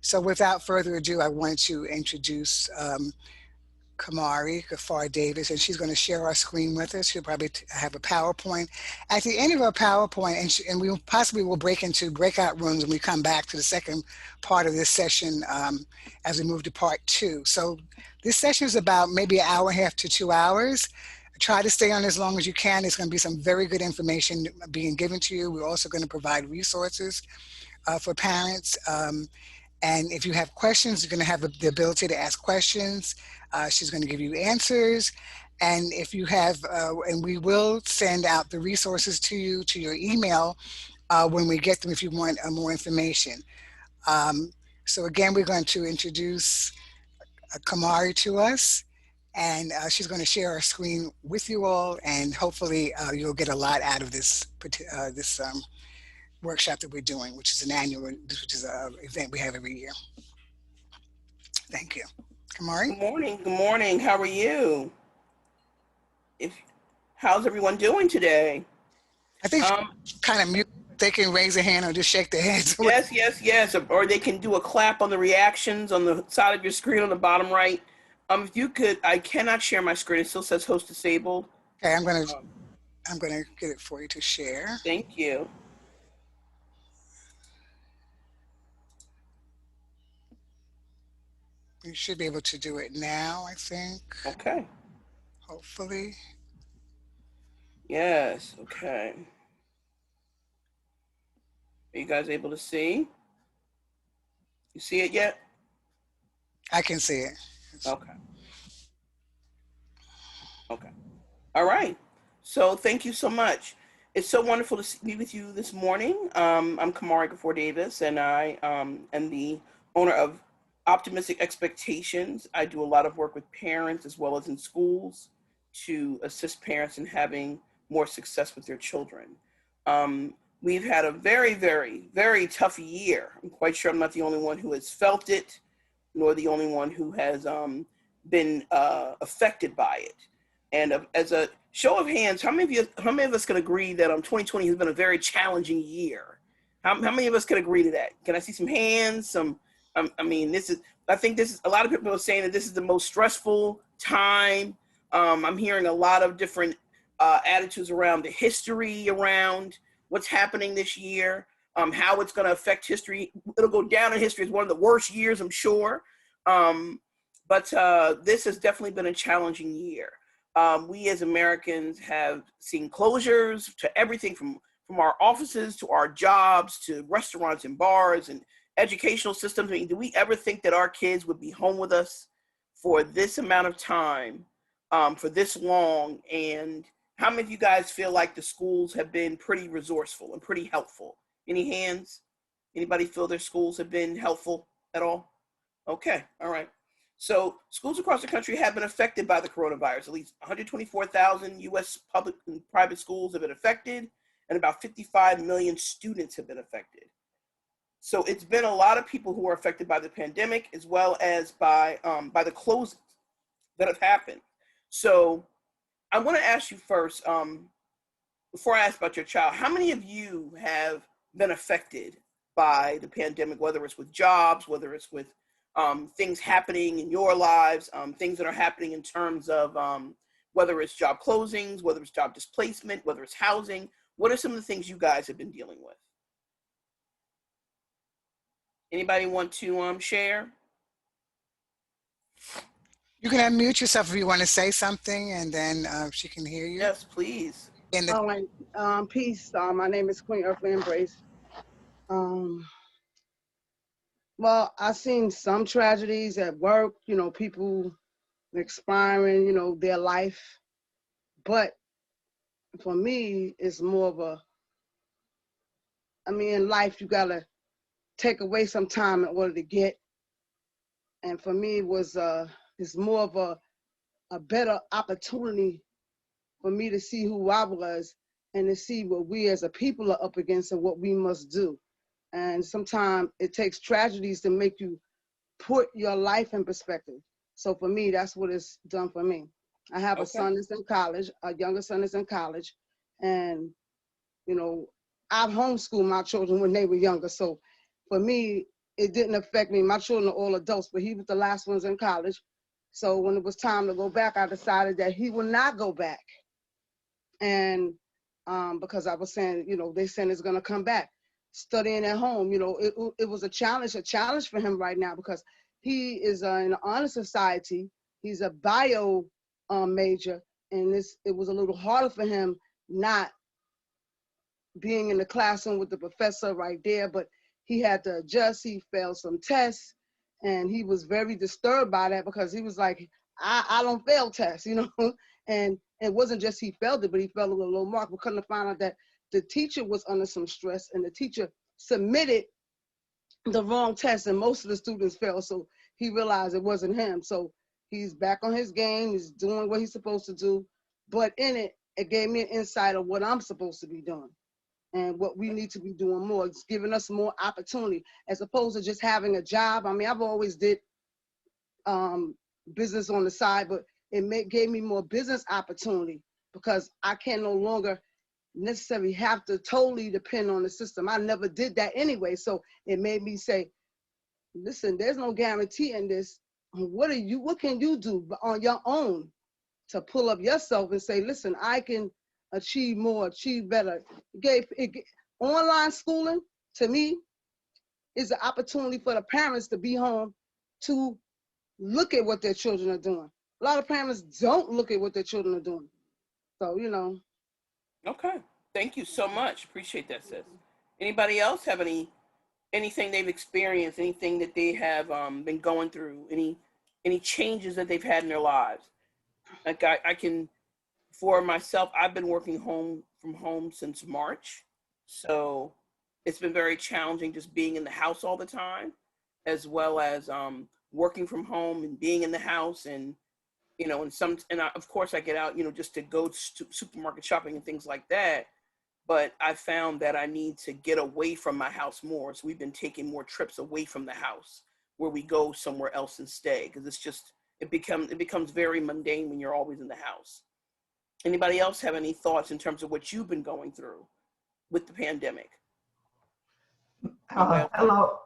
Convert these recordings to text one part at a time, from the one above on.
So without further ado, I wanted to introduce Kamari Gafar Davis, and she's going to share our screen with us. She'll probably have a PowerPoint. At the end of our PowerPoint, and we possibly will break into breakout rooms when we come back to the second part of this session as we move to part two. So this session is about maybe an hour and a half to 2 hours. Try to stay on as long as you can. There's going to be some very good information being given to you. We're also going to provide resources for parents. And if you have questions, you're going to have the ability to ask questions. She's going to give you answers. And if you have, and we will send out the resources to you, to your email when we get them if you want more information. Um, so again, we're going to introduce Kamari to us. And she's going to share our screen with you all. And hopefully you'll get a lot out of this workshop that we're doing, which is which is an event we have every year. Thank you. Kamari? Good morning. Good morning. How are you? If how's everyone doing today? I think kind of mute. They can raise a hand or just shake their heads. Yes, yes, yes. Or they can do a clap on the reactions on the side of your screen on the bottom right. If you could, I cannot share my screen. It still says host disabled. Okay, I'm gonna get it for you to share. Thank you. You should be able to do it now, I think. Okay. Hopefully. Yes. Okay. Are you guys able to see? You see it yet? I can see it. Okay. Okay. All right. So thank you so much. It's so wonderful to be with you this morning. I'm Kamari Gafar Davis, and I am the owner of Optimistic Expectations. I do a lot of work with parents as well as in schools to assist parents in having more success with their children. We've had a very, very, very tough year. I'm quite sure I'm not the only one who has felt it, nor the only one who has been affected by it. And as a show of hands, how many of us can agree that 2020 has been a very challenging year? How many of us can agree to that? Can I see some hands? I think this is, a lot of people are saying that this is the most stressful time. I'm hearing a lot of different attitudes around the history around what's happening this year, how it's going to affect history. It'll go down in history as one of the worst years, I'm sure. But this has definitely been a challenging year. We as Americans have seen closures to everything from our offices to our jobs to restaurants and bars and educational systems. I mean, do we ever think that our kids would be home with us for this amount of time, for this long? And how many of you guys feel like the schools have been pretty resourceful and pretty helpful? Any hands? Anybody feel their schools have been helpful at all? Okay, all right. So schools across the country have been affected by the coronavirus. At least 124,000 U.S. public and private schools have been affected, and about 55 million students have been affected. So it's been a lot of people who are affected by the pandemic, as well as by the closings that have happened. So I want to ask you first, before I ask about your child, how many of you have been affected by the pandemic, whether it's with jobs, whether it's with things happening in your lives, things that are happening in terms of whether it's job closings, whether it's job displacement, whether it's housing? What are some of the things you guys have been dealing with? Anybody want to share? You can unmute yourself if you want to say something, and then she can hear you. Yes, please. All right. Peace. My name is Queen Earthly Embrace. Well, I've seen some tragedies at work, people expiring, their life. But for me, it's more of in life, you got to take away some time in order to get. And for me, it's more of a better opportunity for me to see who I was and to see what we as a people are up against and what we must do. And sometimes it takes tragedies to make you put your life in perspective. So for me, that's what it's done for me. I have a son that's in college, a younger son that's in college, and I've homeschooled my children when they were younger. So for me, it didn't affect me. My children are all adults, but he was the last ones in college. So when it was time to go back, I decided that he will not go back. And because I was saying, they saying it's going to come back. Studying at home, it was a challenge for him right now because he is in the honor society. He's a bio major, and it was a little harder for him not being in the classroom with the professor right there, but he had to adjust. He failed some tests, and he was very disturbed by that because he was like, I don't fail tests, and it wasn't just he failed it, but he failed with a low mark. We couldn't find out that the teacher was under some stress, and the teacher submitted the wrong test, and most of the students failed, so he realized it wasn't him. So he's back on his game. He's doing what he's supposed to do, but in it gave me an insight of what I'm supposed to be doing and what we need to be doing more. It's giving us more opportunity as opposed to just having a job. I mean, I've always did business on the side, but it gave me more business opportunity because I can no longer necessarily have to totally depend on the system. I never did that anyway. So it made me say, listen, there's no guarantee in this. What can you do on your own to pull up yourself and say, listen, I can achieve more, achieve better. Online schooling, to me, is an opportunity for the parents to be home to look at what their children are doing. A lot of parents don't look at what their children are doing. So, Okay. Thank you so much. Appreciate that, sis. Anybody else have anything they've experienced, anything that they have been going through, any changes that they've had in their lives? Like I can, for myself, I've been working from home since March. So it's been very challenging just being in the house all the time, as well as working from home and being in the house and, of course I get out, just to go to supermarket shopping and things like that. But I found that I need to get away from my house more. So we've been taking more trips away from the house where we go somewhere else and stay. Cause it becomes very mundane when you're always in the house. Anybody else have any thoughts in terms of what you've been going through with the pandemic? Hello, Hi,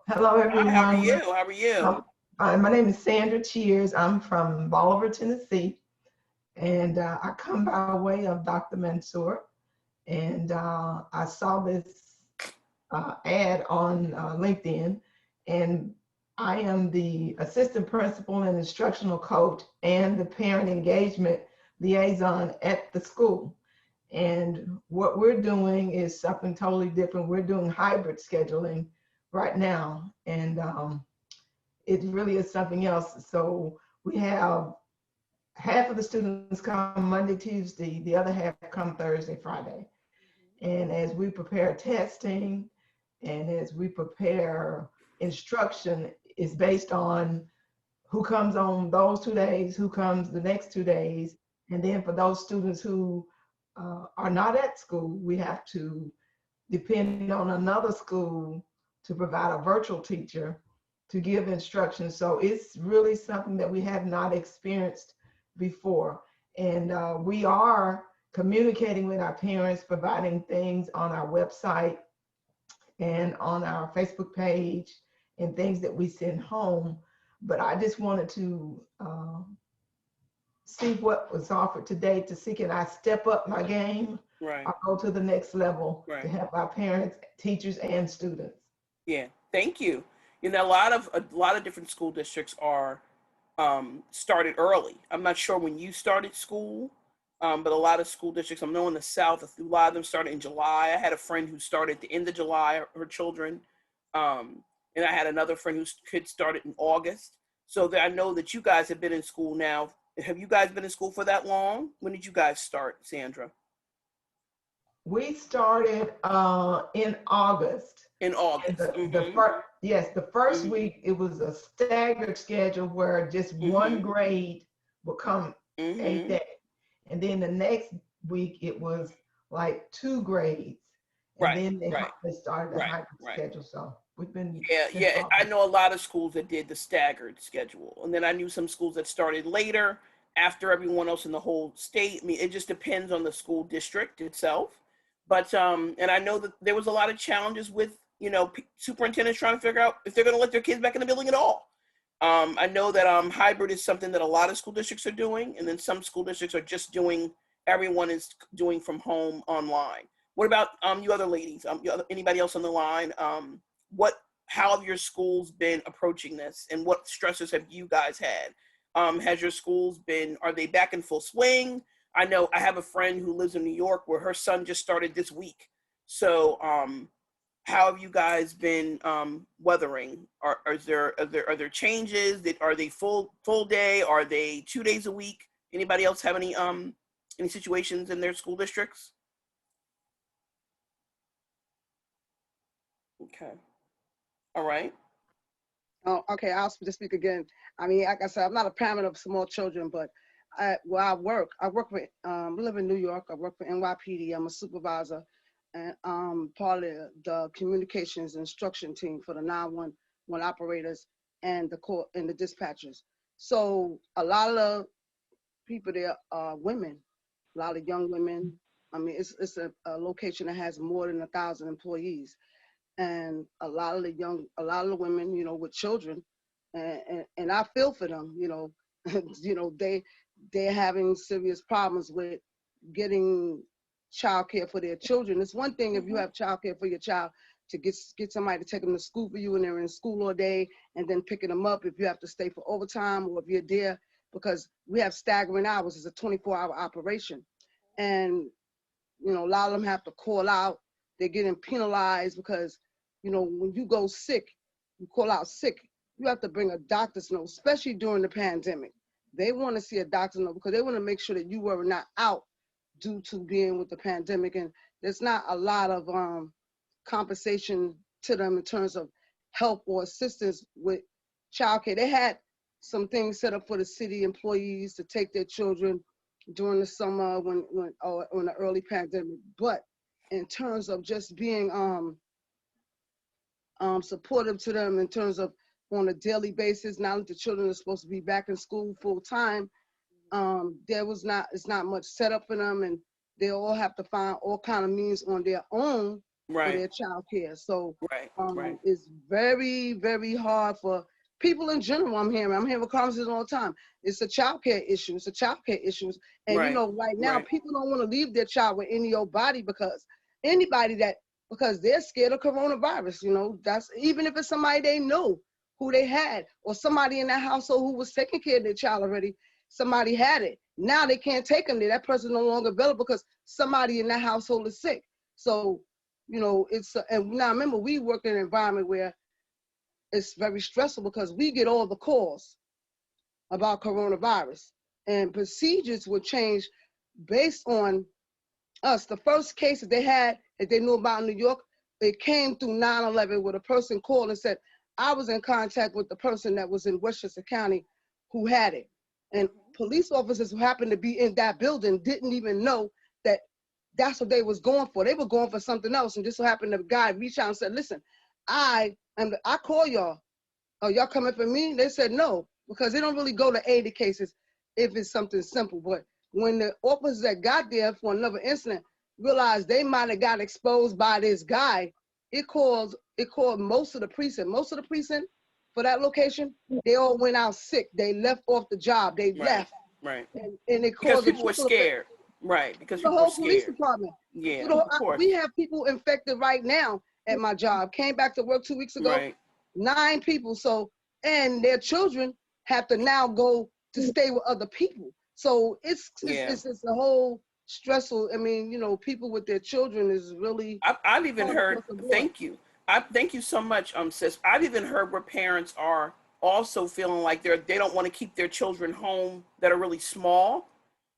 how are everyone. you? How are you? My name is Sandra Cheers. I'm from Bolivar, Tennessee, and I come by way of Dr. Mansour. And I saw this ad on LinkedIn, and I am the assistant principal and instructional coach and the parent engagement liaison at the school. And what we're doing is something totally different. We're doing hybrid scheduling right now, and it really is something else. So we have half of the students come Monday, Tuesday, the other half come Thursday, Friday. And as we prepare testing and as we prepare instruction, is based on who comes on those 2 days, who comes the next 2 days. And then for those students who are not at school, we have to depend on another school to provide a virtual teacher to give instruction. So it's really something that we have not experienced before. And we are communicating with our parents, providing things on our website and on our Facebook page and things that we send home. But I just wanted to see what was offered today to see, can I step up my game Right. or go to the next level Right. to help our parents, teachers, and students. Yeah, thank you. A lot of different school districts are started early. I'm not sure when you started school, but a lot of school districts, I know in the South, a lot of them started in July. I had a friend who started at the end of July, her children, and I had another friend whose kids started in August. So that I know that you guys have been in school now. Have you guys been in school for that long? When did you guys start, Sandra? We started in August. In August. The first week it was a staggered schedule where just one grade would come a day, and then the next week it was like 2 grades, and then they started the hybrid schedule. So we've been I know a lot of schools that did the staggered schedule, and then I knew some schools that started later after everyone else in the whole state. I mean, it just depends on the school district itself. But and I know that there was a lot of challenges with superintendents trying to figure out if they're going to let their kids back in the building at all. I know that hybrid is something that a lot of school districts are doing, and then some school districts are just everyone is doing from home online. What about you other ladies? Anybody else on the line? How have your schools been approaching this, and what stressors have you guys had? Has your schools are they back in full swing? I know I have a friend who lives in New York where her son just started this week. So how have you guys been weathering? Are there changes? Are they full day? Are they 2 days a week? Anybody else have any situations in their school districts? Okay. All right. Oh, okay, I'll just speak again. I mean, like I said, I'm not a parent of small children, but where I work with, live in New York. I work for NYPD. I'm a supervisor and part of the communications instruction team for the 911 operators and the court and the dispatchers. So a lot of the people there are women, a lot of young women. I mean, it's a location that has more than 1,000 employees. And a lot of the women, with children, and I feel for them, they're having serious problems with getting childcare for their children. It's one thing if you have childcare for your child to get somebody to take them to school for you and they're in school all day and then picking them up if you have to stay for overtime or if you're there, because we have staggering hours. It's a 24-hour operation. And, a lot of them have to call out. They're getting penalized because, when you go sick, you call out sick, you have to bring a doctor's note, especially during the pandemic. They want to see a doctor's note because they want to make sure that you were not out due to being with the pandemic. And there's not a lot of compensation to them in terms of help or assistance with childcare. They had some things set up for the city employees to take their children during the summer when the early pandemic. But in terms of just being supportive to them in terms of on a daily basis, now that the children are supposed to be back in school full time, it's not much set up for them, and they all have to find all kind of means on their own for their child care. So right. It's very, very hard for people in general. I'm hearing conversations all the time. It's a child care issue. And right now people don't want to leave their child with any old body because they're scared of coronavirus. That's even if it's somebody they know who they had, or somebody in that household who was taking care of their child already. Somebody had it. Now they can't take them there. That person no longer available because somebody in that household is sick. So, and now remember, we work in an environment where it's very stressful because we get all the calls about coronavirus, and procedures will change based on us. The first case that they had that they knew about in New York, it came through 9/11 where the person called and said, I was in contact with the person that was in Westchester County who had it. And police officers who happened to be in that building didn't even know that that's what they was going for. They were going for something else. And just so happened the guy reached out and said, listen, I call y'all. Oh, y'all coming for me? They said no, because they don't really go to 80 cases if it's something simple. But when the officers that got there for another incident realized they might have got exposed by this guy, it called most of the precinct. Most of the precinct for that location, they all went out sick. They left off the job. They left. Right. And it Because caused people were scared. Right. Because the people were whole police scared. department. Yeah. Of course. We have people infected right now at my job. Came back to work 2 weeks ago. Right. 9 people. So, and their children have to now go to stay with other people. So it's a whole stressful. I mean, people with their children is really. I've even heard. Thank you. Thank you so much, sis. I've even heard where parents are also feeling like they don't want to keep their children home that are really small.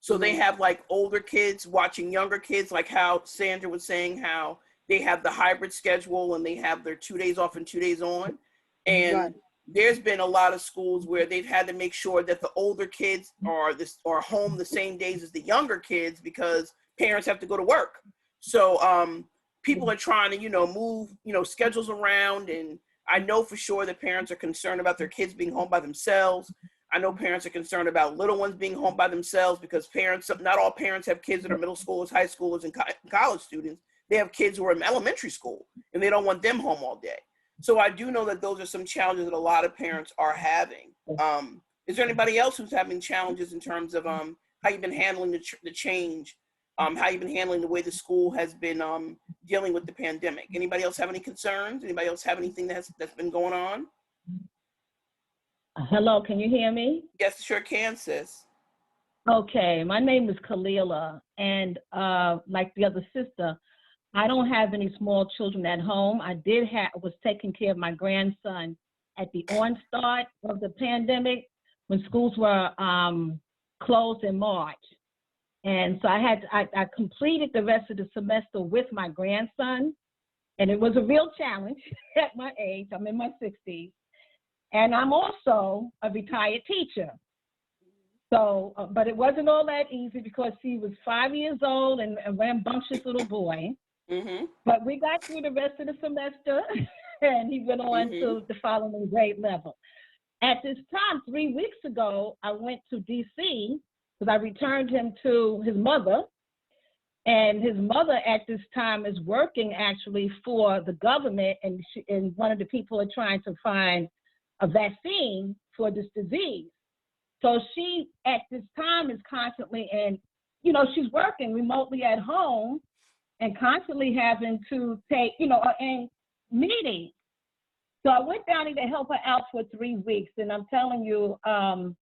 So they have like older kids watching younger kids, like how Sandra was saying, how they have the hybrid schedule and they have their 2 days off and 2 days on. And there's been a lot of schools where they've had to make sure that the older kids are home the same days as the younger kids because parents have to go to work. So people are trying to, move, schedules around. And I know for sure that parents are concerned about their kids being home by themselves. I know parents are concerned about little ones being home by themselves because not all parents have kids that are middle schoolers, high schoolers, and college students. they have kids who are in elementary school and they don't want them home all day. So I do know that those are some challenges that a lot of parents are having. Is there anybody else who's having challenges in terms of how you've been handling the change, how you've been handling the way the school has been dealing with the pandemic? Anybody else have any concerns? Anybody else have anything that's been going on? Hello, can you hear me? Yes, sure can, sis. Okay, my name is Kalila, and like the other sister, I don't have any small children at home. I was taking care of my grandson at the onstart of the pandemic when schools were closed in March. And so I completed the rest of the semester with my grandson, and it was a real challenge at my age. I'm in my 60s, and I'm also a retired teacher. So, but it wasn't all that easy because he was 5 years old and a rambunctious little boy. Mm-hmm. But we got through the rest of the semester, and he went on to the following grade level. At this time, 3 weeks ago, I went to DC because I returned him to his mother. And his mother at this time is working actually for the government, and one of the people are trying to find a vaccine for this disease. So she, at this time, is constantly she's working remotely at home and constantly having to take, in meetings. So I went down there to help her out for 3 weeks, and I'm telling you, and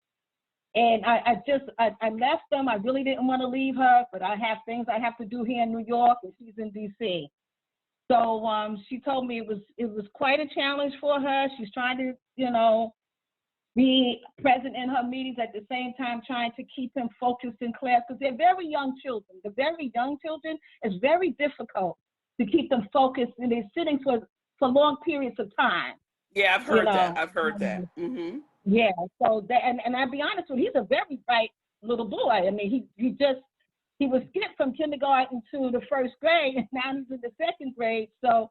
I left them. I really didn't want to leave her, but I have things I have to do here in New York, and she's in DC. So she told me it was quite a challenge for her. She's trying to, be present in her meetings at the same time, trying to keep them focused in class, because they're very young children. The very young children, it's very difficult to keep them focused, and they're sitting for long periods of time. Yeah, I've heard that. I've heard that. Mm-hmm. Yeah, so that, and I'll be honest with you, he's a very bright little boy. I mean, he was skipped from kindergarten to the first grade, and now he's in the second grade. So,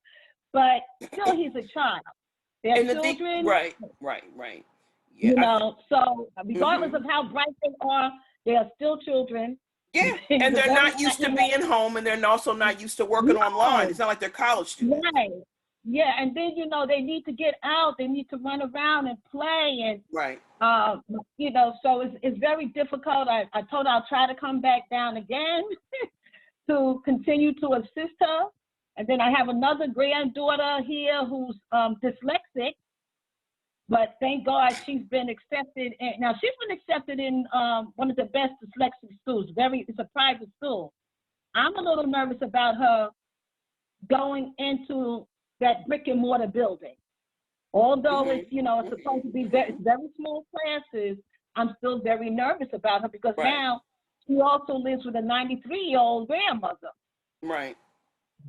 but still, he's a child. They're children. Right. Yeah, so regardless of how bright they are still children. Yeah, and they're not used to being home, and they're also not used to working online. It's not like they're college students. Right. Yeah, and then they need to get out. They need to run around and play, and right. So it's very difficult. I told her I'll try to come back down again to continue to assist her. And then I have another granddaughter here who's dyslexic. But thank God she's been accepted. Now she's been accepted in one of the best dyslexic schools. It's a private school. I'm a little nervous about her going into that brick and mortar building. Although it's supposed to be very small classes, I'm still very nervous about her because now she also lives with a 93-year-old grandmother. Right.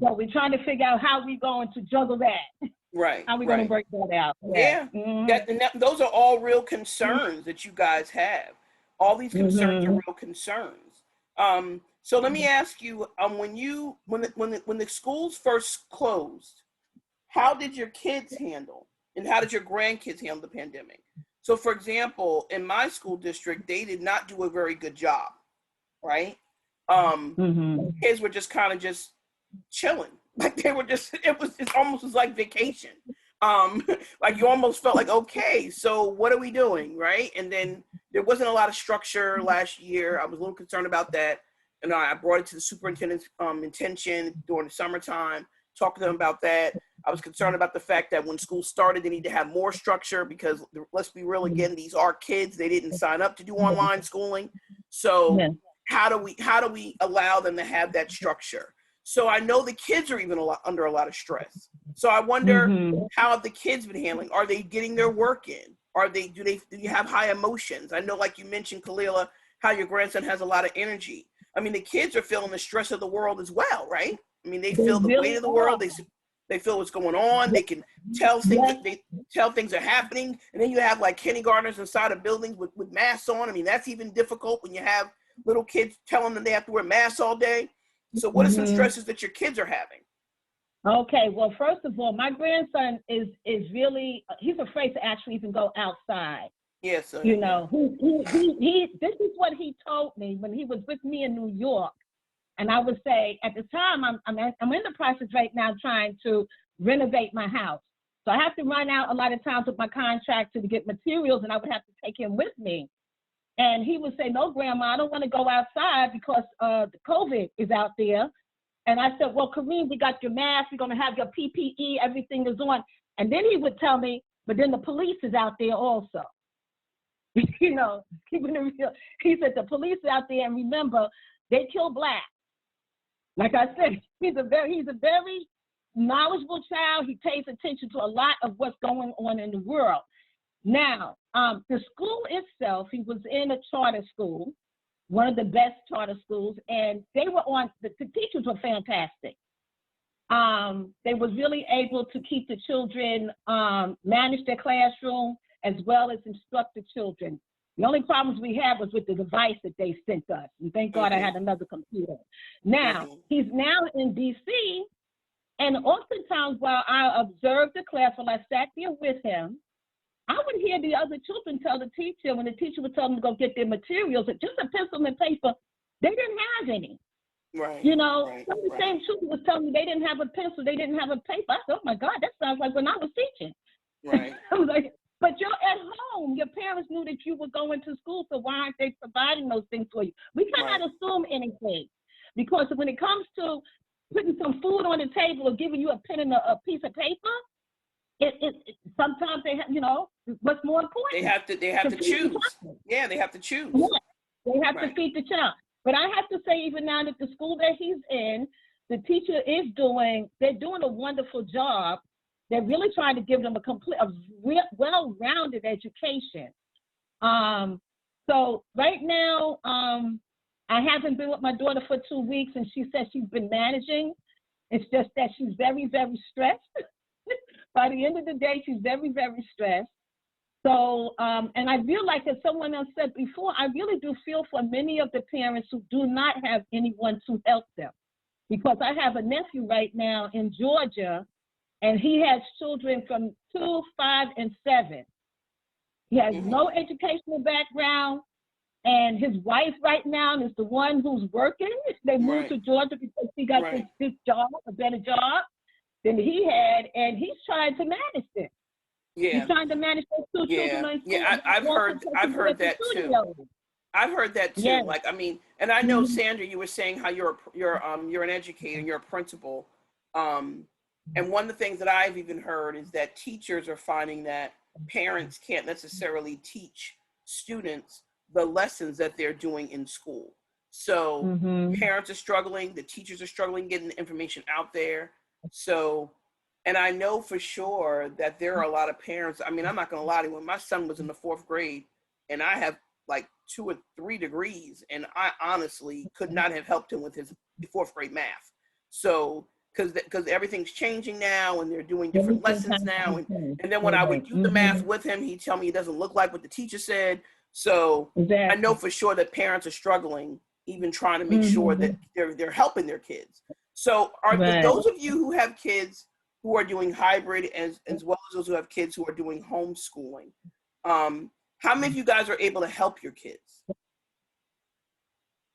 So we're trying to figure out how we're going to juggle that. Right. How are we going to break that out? Yeah. Those are all real concerns that you guys have. All these concerns are real concerns. So let me ask you, when the schools first closed, how did your kids handle, and how did your grandkids handle the pandemic? So, for example, in my school district, they did not do a very good job, right? Kids were just kind of just chilling. Like they were just, it almost was like vacation. Like you almost felt like, okay, so what are we doing, right? And then there wasn't a lot of structure last year. I was a little concerned about that. And I brought it to the superintendent's attention during the summertime, talked to them about that. I was concerned about the fact that when school started, they need to have more structure because let's be real again, these are kids. They didn't sign up to do online schooling. So how do we allow them to have that structure? So I know the kids are even under a lot of stress. So I wonder how have the kids been handling? Are they getting their work in? Do you have high emotions? I know, like you mentioned, Kalila, how your grandson has a lot of energy. I mean, the kids are feeling the stress of the world as well, right? I mean, they feel the weight of the world. They feel what's going on. They can tell things. They tell things are happening. And then you have like kindergartners inside of buildings with masks on. I mean, that's even difficult when you have little kids telling them they have to wear masks all day. So what are some stresses that your kids are having? Okay, well, first of all, my grandson is really, he's afraid to actually even go outside. Yes. This is what he told me when he was with me in New York. And I would say at the time, I'm in the process right now trying to renovate my house. So I have to run out a lot of times with my contractor to get materials, and I would have to take him with me. And he would say, no, Grandma, I don't want to go outside because the COVID is out there. And I said, well, Kareem, we got your mask. We're going to have your PPE. Everything is on. And then he would tell me, but then the police is out there also. You know, keeping it real. He said, the police are out there. And remember, they kill Blacks. Like I said, he's a very knowledgeable child. He pays attention to a lot of what's going on in the world. Now, the school itself, he was in a charter school, one of the best charter schools, and they were the teachers were fantastic. They was really able to keep the children, manage their classroom, as well as instruct the children. The only problems we had was with the device that they sent us. And thank God I had another computer. Now, he's now in DC, and oftentimes while I observed the class, while I sat there with him, I would hear the other children tell the teacher, when the teacher would tell them to go get their materials, just a pencil and paper, they didn't have any. Right. You know, some of the same children was telling me they didn't have a pencil, they didn't have a paper. I said, oh my God, that sounds like when I was teaching. Right. I was like, but you're at home. Your parents knew that you were going to school, so why aren't they providing those things for you? We cannot assume anything, because when it comes to putting some food on the table or giving you a pen and a piece of paper, it sometimes they have, you know, what's more important? They have to choose. Yeah, they have to choose. Yeah, they have to feed the child. But I have to say, even now that the school that he's in, the teacher they're doing a wonderful job. They're really trying to give them a well-rounded education. So right now, I haven't been with my daughter for 2 weeks, and she says she's been managing. It's just that she's very, very stressed. By the end of the day, she's very, very stressed. So, and I feel like, as someone else said before, I really do feel for many of the parents who do not have anyone to help them. Because I have a nephew right now in Georgia, and he has children from 2, 5, and 7. He has no educational background, and his wife right now is the one who's working. They moved to Georgia because she got this job, a better job than he had, and he's trying to manage this. Yeah. He's trying to manage those 2 children. Yeah, I've heard that too. I've heard that too. Yeah. Like, I mean, and I know, Sandra, you were saying how you're an educator, you're a principal. And one of the things that I've even heard is that teachers are finding that parents can't necessarily teach students the lessons that they're doing in school. So parents are struggling, the teachers are struggling getting the information out there. So, and I know for sure that there are a lot of parents. I mean, I'm not going to lie to you. When my son was in the 4th grade, and I have like 2 or 3 degrees, and I honestly could not have helped him with his 4th grade math. So, because everything's changing now, and they're doing different lessons now. And then when I would do the math with him, he'd tell me it doesn't look like what the teacher said. So I know for sure that parents are struggling, even trying to make sure that they're helping their kids. So are those of you who have kids who are doing hybrid, as well as those who have kids who are doing homeschooling, how many of you guys are able to help your kids?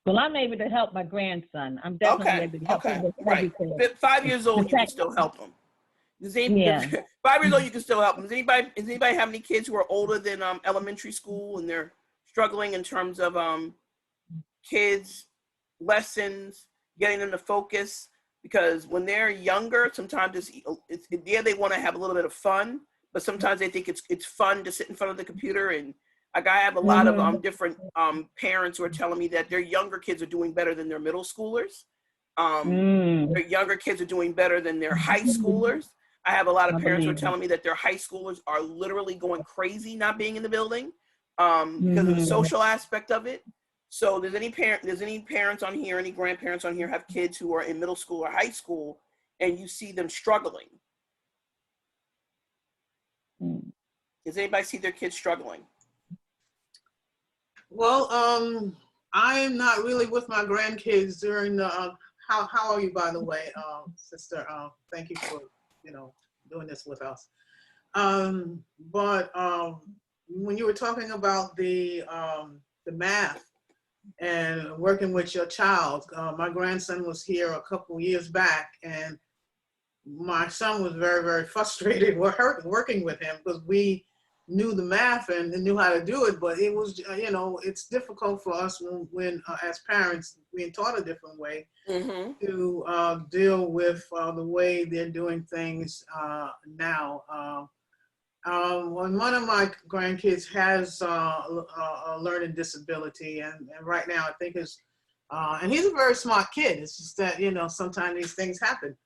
Well, I'm able to help my grandson. I'm definitely able to help him with everything. 5 years old, you can still help him. 5 years old, you can still help them. Does anybody have any kids who are older than elementary school and they're struggling in terms of kids, lessons, getting them to focus? Because when they're younger, sometimes they want to have a little bit of fun, but sometimes they think it's fun to sit in front of the computer. And like, I have a lot of different parents who are telling me that their younger kids are doing better than their middle schoolers. Their younger kids are doing better than their high schoolers. I have a lot of parents who are telling me that their high schoolers are literally going crazy not being in the building because of the social aspect of it. So there's any parents on here, any grandparents on here have kids who are in middle school or high school, and you see them struggling? Does anybody see their kids struggling? Well, I am not really with my grandkids during the, how are you, by the way, sister? Thank you for, doing this with us. But when you were talking about the math, and working with your child. My grandson was here a couple years back, and my son was very, very frustrated working with him because we knew the math and knew how to do it, but it was, it's difficult for us when as parents, being taught a different way, to deal with the way they're doing things now. When one of my grandkids has a learning disability, and right now I think and he's a very smart kid. It's just that, sometimes these things happen.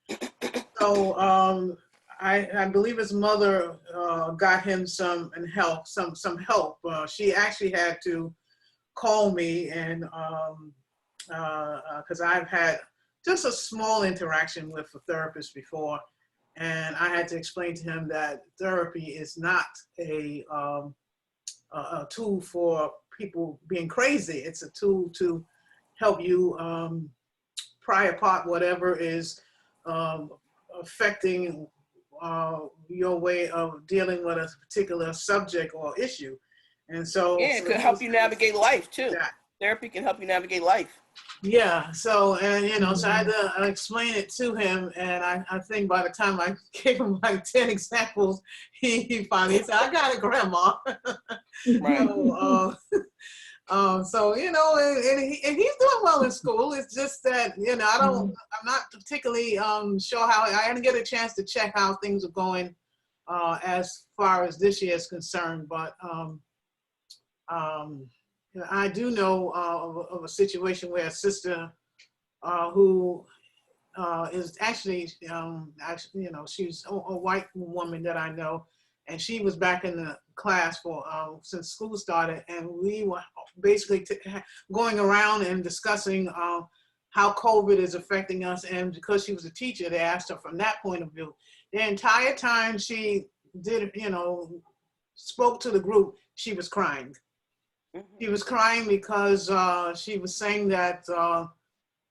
So I believe his mother got him some help. She actually had to call me, and because I've had just a small interaction with a therapist before, and I had to explain to him that therapy is not a tool for people being crazy. It's a tool to help you pry apart whatever is affecting your way of dealing with a particular subject or issue. And so it could help you navigate life too. Therapy can help you navigate life. Yeah. So, and so I had to explain it to him, and I think by the time I gave him like 10 examples, he finally said, "I got it, Grandma." Right. So and he's doing well in school. It's just that I'm not particularly sure how. I didn't get a chance to check how things are going as far as this year is concerned, but I do know of a situation where a sister who is actually, she's a white woman that I know, and she was back in the class for since school started, and we were basically going around and discussing how COVID is affecting us. And because she was a teacher, they asked her from that point of view. The entire time she did, spoke to the group, she was crying. She was crying because she was saying that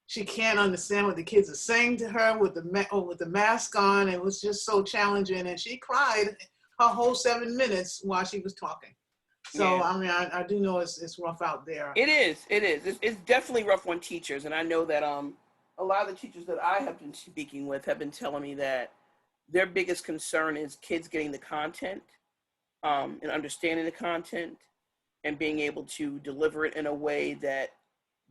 she can't understand what the kids are saying to her with the mask on. It was just so challenging, and she cried her whole 7 minutes while she was talking. So yeah. I mean, I do know it's rough out there. It is. It's definitely rough on teachers, and I know that a lot of the teachers that I have been speaking with have been telling me that their biggest concern is kids getting the content and understanding the content and being able to deliver it in a way that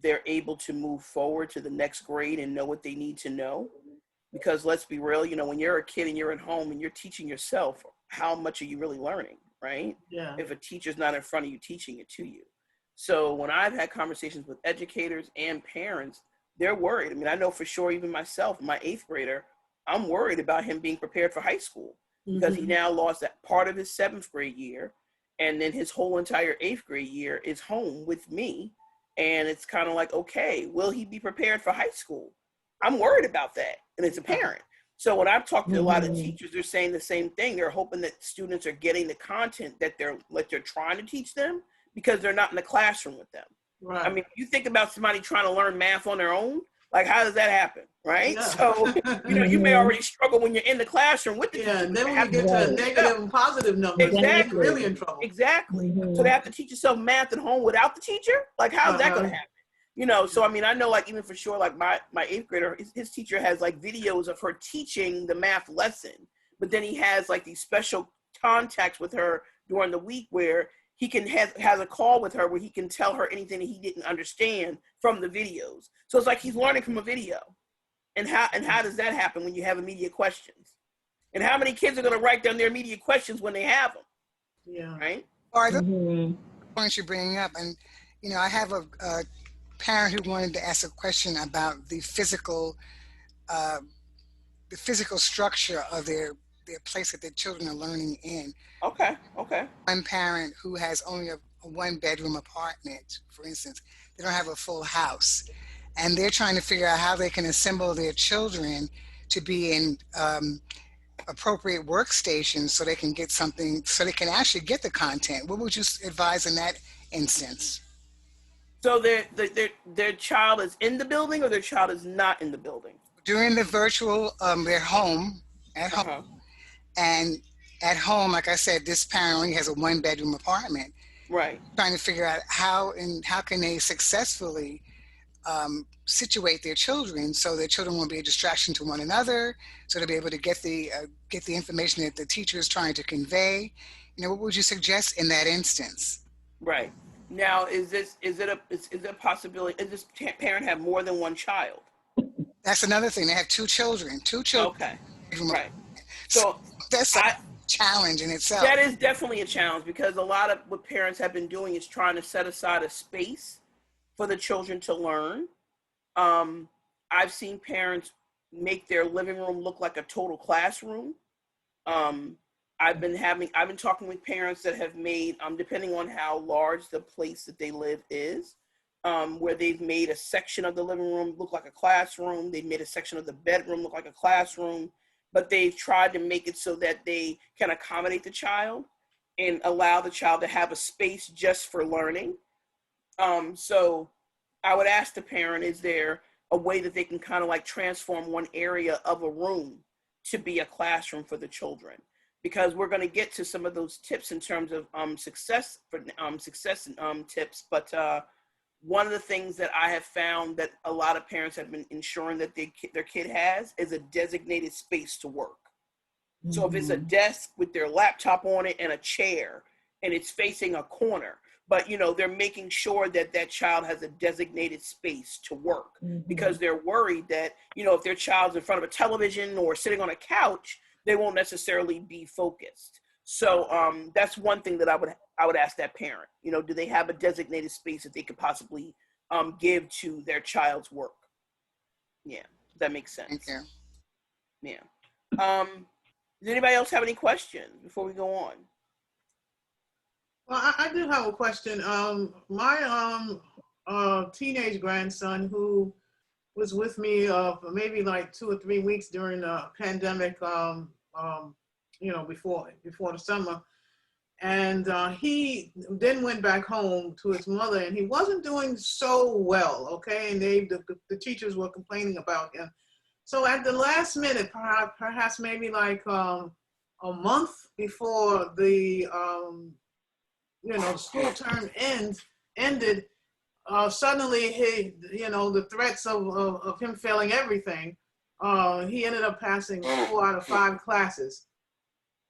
they're able to move forward to the next grade and know what they need to know. Because let's be real, when you're a kid and you're at home and you're teaching yourself, how much are you really learning, right? Yeah. If a teacher's not in front of you teaching it to you. So when I've had conversations with educators and parents, they're worried. I mean, I know for sure, even myself, my 8th grader, I'm worried about him being prepared for high school because he now lost that part of his 7th grade year. And then his whole entire 8th grade year is home with me. And it's kind of like, okay, will he be prepared for high school? I'm worried about that. And it's a parent. So when I've talked to a lot of teachers, they're saying the same thing. They're hoping that students are getting the content that they're trying to teach them because they're not in the classroom with them. Right. I mean, you think about somebody trying to learn math on their own, like how does that happen, right? Yeah. So, you may already struggle when you're in the classroom with the teacher. And then when you get to negative and positive numbers, exactly. You're really in trouble. Exactly. So they have to teach yourself math at home without the teacher? Like, how's that going to happen? So I mean, I know, like, even for sure, like my 8th grader, his teacher has like videos of her teaching the math lesson, but then he has like these special contacts with her during the week where he can has a call with her where he can tell her anything that he didn't understand from the videos. So it's like he's learning from a video. And how does that happen when you have immediate questions? And how many kids are going to write down their immediate questions when they have them? Yeah. Right? Are the points you're bringing up, and I have a parent who wanted to ask a question about the physical structure of their place that their children are learning in. Okay. One parent who has only a 1-bedroom apartment, for instance, they don't have a full house, and they're trying to figure out how they can assemble their children to be in appropriate workstations so they can get something, so they can actually get the content. What would you advise in that instance? So their child is in the building or their child is not in the building? During the virtual, they're home, at home. And at home, like I said, this parent only has a 1-bedroom apartment. Right. trying to figure out how can they successfully situate their children so their children won't be a distraction to one another, so they'll be able to get the information that the teacher is trying to convey. What would you suggest in that instance? Right. Now, is it a possibility? Does this parent have more than one child? That's another thing. They have two children. Two children. Okay. So Right. So that's a I challenge in itself. that is definitely a challenge because a lot of what parents have been doing is trying to set aside a space for the children to learn. I've seen parents make their living room look like a total classroom. Um, I've been talking with parents that have made, depending on how large the place that they live is, where they've made a section of the living room look like a classroom. They've made a section of the bedroom look like a classroom, but they've tried to make it so that they can accommodate the child and allow the child to have a space just for learning. So I would ask the parent, is there a way that they can kind of like transform one area of a room to be a classroom for the children? Because we're going to get to some of those tips in terms of success tips. But one of the things that I have found that a lot of parents have been ensuring that their kid has is a designated space to work. Mm-hmm. So if it's a desk with their laptop on it and a chair and it's facing a corner, but they're making sure that that child has a designated space to work, mm-hmm. because they're worried that if their child's in front of a television or sitting on a couch, they won't necessarily be focused. So that's one thing that I would ask that parent. Do they have a designated space that they could possibly give to their child's work? Yeah, that makes sense. Thank you. Yeah. Does anybody else have any questions before we go on? Well, I do have a question. My teenage grandson, who was with me for maybe like 2 or 3 weeks during the pandemic, before the summer, and he then went back home to his mother, and he wasn't doing so well. Okay, and the teachers were complaining about him. So at the last minute, perhaps maybe like a month before the school term ended, suddenly the threats of him failing everything, he ended up passing 4 out of 5 classes.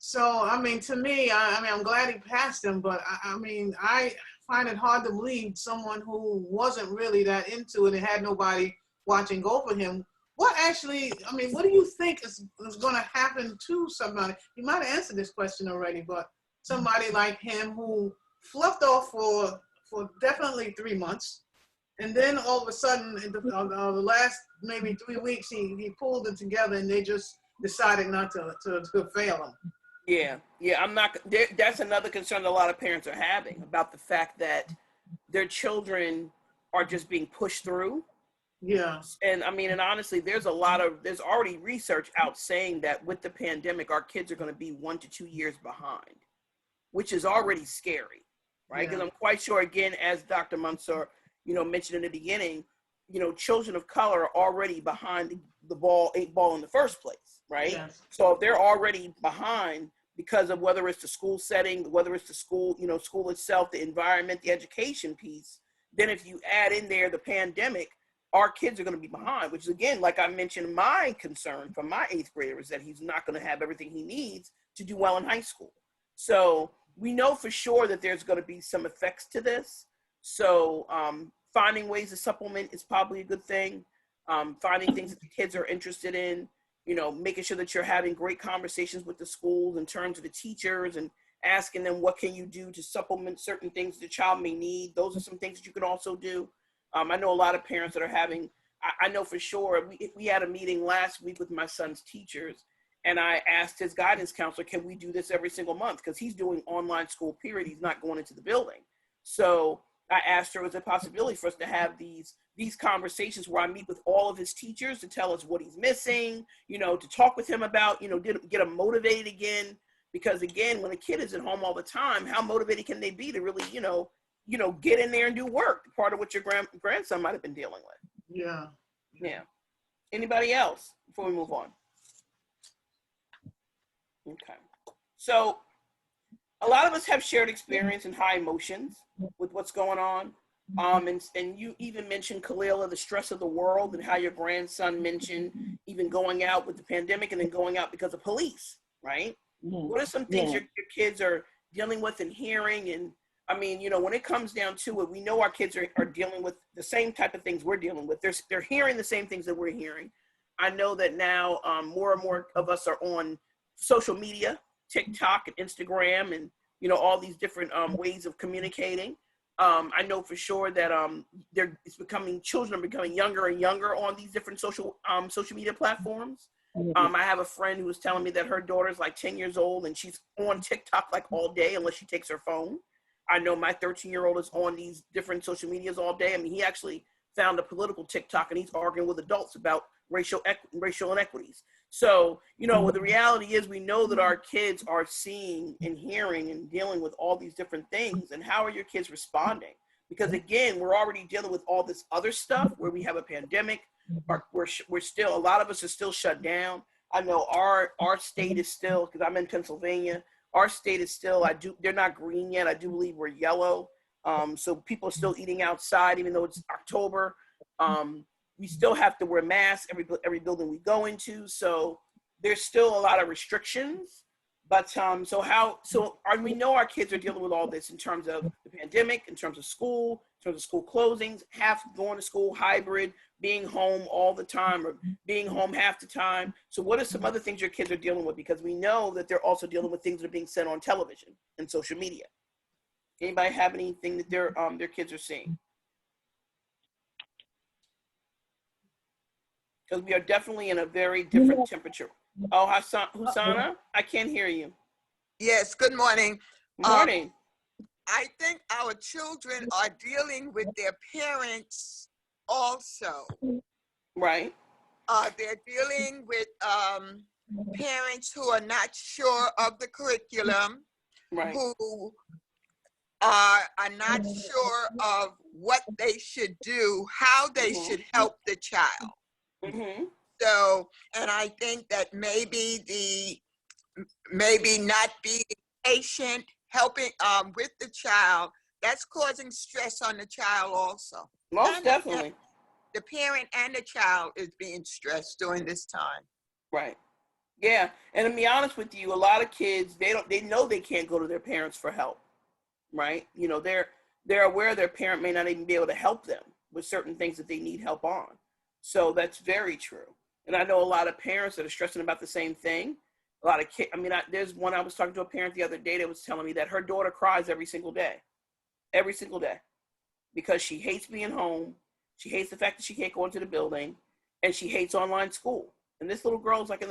So, I mean, to me, I'm glad he passed them, but I find it hard to believe someone who wasn't really that into it and had nobody watching over him. What do you think is going to happen to somebody? You might have answered this question already, but somebody like him who fluffed off for definitely 3 months, and then all of a sudden, the last maybe 3 weeks, he pulled it together, and they just decided not to fail him. Yeah, I'm not. That's another concern a lot of parents are having about the fact that their children are just being pushed through. Yeah. And honestly, there's already research out saying that with the pandemic, our kids are going to be 1 to 2 years behind, which is already scary, right? Because I'm quite sure, again, as Dr. Mansour, mentioned in the beginning, children of color are already behind the 8 ball in the first place, right? Yes. So if they're already behind because of whether it's the school setting, whether it's the school, school itself, the environment, the education piece, then if you add in there the pandemic, our kids are going to be behind, which is, again, like I mentioned, my concern from my 8th grader is that he's not going to have everything he needs to do well in high school. So we know for sure that there's going to be some effects to this. So finding ways to supplement is probably a good thing. Finding things that the kids are interested in, making sure that you're having great conversations with the schools in terms of the teachers and asking them what can you do to supplement certain things the child may need. Those are some things that you can also do. I know a lot of parents that are having, I know for sure, we had a meeting last week with my son's teachers, and I asked his guidance counselor, can we do this every single month? Because he's doing online school, period. He's not going into the building. So I asked her, is there a possibility for us to have these conversations where I meet with all of his teachers to tell us what he's missing, to talk with him about, get him motivated again. Because again, when a kid is at home all the time, how motivated can they be to really, get in there and do work? Part of what your grandson might have been dealing with. Yeah. Yeah. Anybody else before we move on? Okay. So a lot of us have shared experience and high emotions with what's going on. And you even mentioned, Kalila, the stress of the world, and how your grandson mentioned even going out with the pandemic and then going out because of police, right? What are some things your kids are dealing with and hearing? And I mean, you know, when it comes down to it, we know our kids are dealing with the same type of things we're dealing with. They're hearing the same things that we're hearing. I know that now more and more of us are on social media, TikTok and Instagram, and, you know, all these different ways of communicating. I know for sure that children are becoming younger and younger on these different social media platforms. I have a friend who was telling me that her daughter's like 10 years old and she's on TikTok like all day unless she takes her phone. I know my 13-year-old is on these different social medias all day. I mean, he actually found a political TikTok and he's arguing with adults about racial inequities. So, you know, what the reality is, we know that our kids are seeing and hearing and dealing with all these different things. And how are your kids responding? Because again, we're already dealing with all this other stuff where we have a pandemic. We're still, a lot of us are still shut down. I know our state is still, because I'm in Pennsylvania, our state is still, they're not green yet. I do believe we're yellow. So people are still eating outside, even though it's October. We still have to wear masks every building we go into. So there's still a lot of restrictions. But we know our kids are dealing with all this in terms of the pandemic, in terms of school closings, going to school, hybrid, being home all the time or being home half the time. So what are some other things your kids are dealing with? Because we know that they're also dealing with things that are being said on television and social media. Anybody have anything that their kids are seeing? Because we are definitely in a very different temperature. Oh, Husana, I can't hear you. Yes, good morning. Good morning. I think our children are dealing with their parents also. Right. They're dealing with parents who are not sure of the curriculum, right. who are not sure of what they should do, how they should help the child. So, and I think that maybe not being patient, helping with the child, that's causing stress on the child also. Most definitely. The parent and the child is being stressed during this time. Right. Yeah. And to be honest with you, a lot of kids, they know they can't go to their parents for help. Right. You know, they're aware their parent may not even be able to help them with certain things that they need help on. So that's very true. And I know a lot of parents that are stressing about the same thing. A lot of kids, there's one, I was talking to a parent the other day that was telling me that her daughter cries every single day, because she hates being home. She hates the fact that she can't go into the building, and she hates online school. And this little girl is like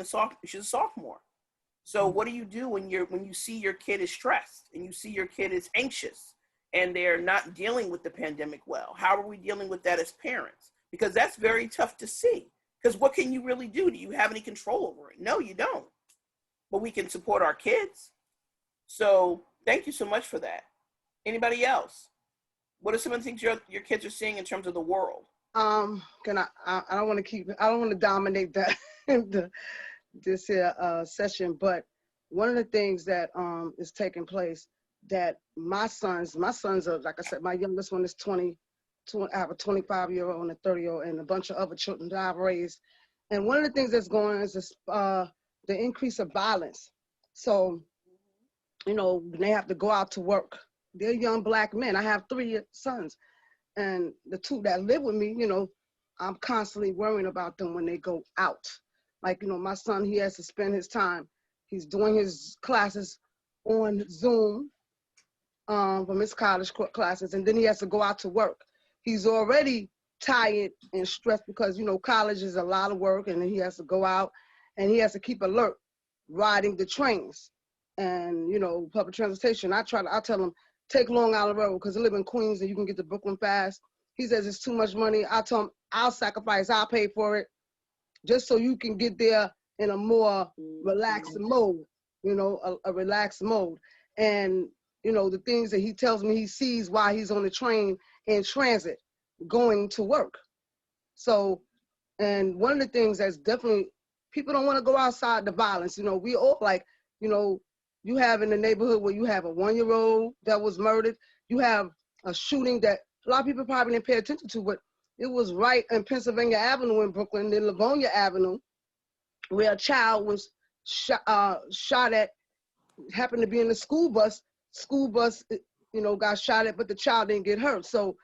she's a sophomore. So what do you do when you see your kid is stressed and you see your kid is anxious and they're not dealing with the pandemic well? How are we dealing with that as parents? Because that's very tough to see. Because what can you really do? Do you have any control over it? No, you don't. But we can support our kids. So thank you so much for that. Anybody else? What are some of the things your kids are seeing in terms of the world? I don't want to dominate that this here session, but one of the things that is taking place that my sons are, like I said, my youngest one is 20. I have a 25-year-old and a 30-year-old and a bunch of other children that I've raised. And one of the things that's going on is this, the increase of violence. So, you know, they have to go out to work. They're young Black men. I have 3 sons. And the 2 that live with me, you know, I'm constantly worrying about them when they go out. Like, you know, my son, he has to spend his time. He's doing his classes on Zoom from his college classes, and then he has to go out to work. He's already tired and stressed because, you know, college is a lot of work, and then he has to go out and he has to keep alert riding the trains and, you know, public transportation. I tell him, take Long Island Road because I live in Queens and you can get to Brooklyn fast. He says it's too much money. I tell him, I'll sacrifice, I'll pay for it just so you can get there in a more relaxed mode, you know, a relaxed mode. And, you know, the things that he tells me he sees while he's on the train in transit going to work. So, and one of the things that's definitely, people don't want to go outside the violence. You know, we all like, you know, You have in the neighborhood where you have a 1-year-old that was murdered. You have a shooting that a lot of people probably didn't pay attention to, but it was right in Pennsylvania Avenue in Brooklyn, in Livonia Avenue, where a child was shot at, happened to be in the school bus. School bus, got shot at, but the child didn't get hurt. So,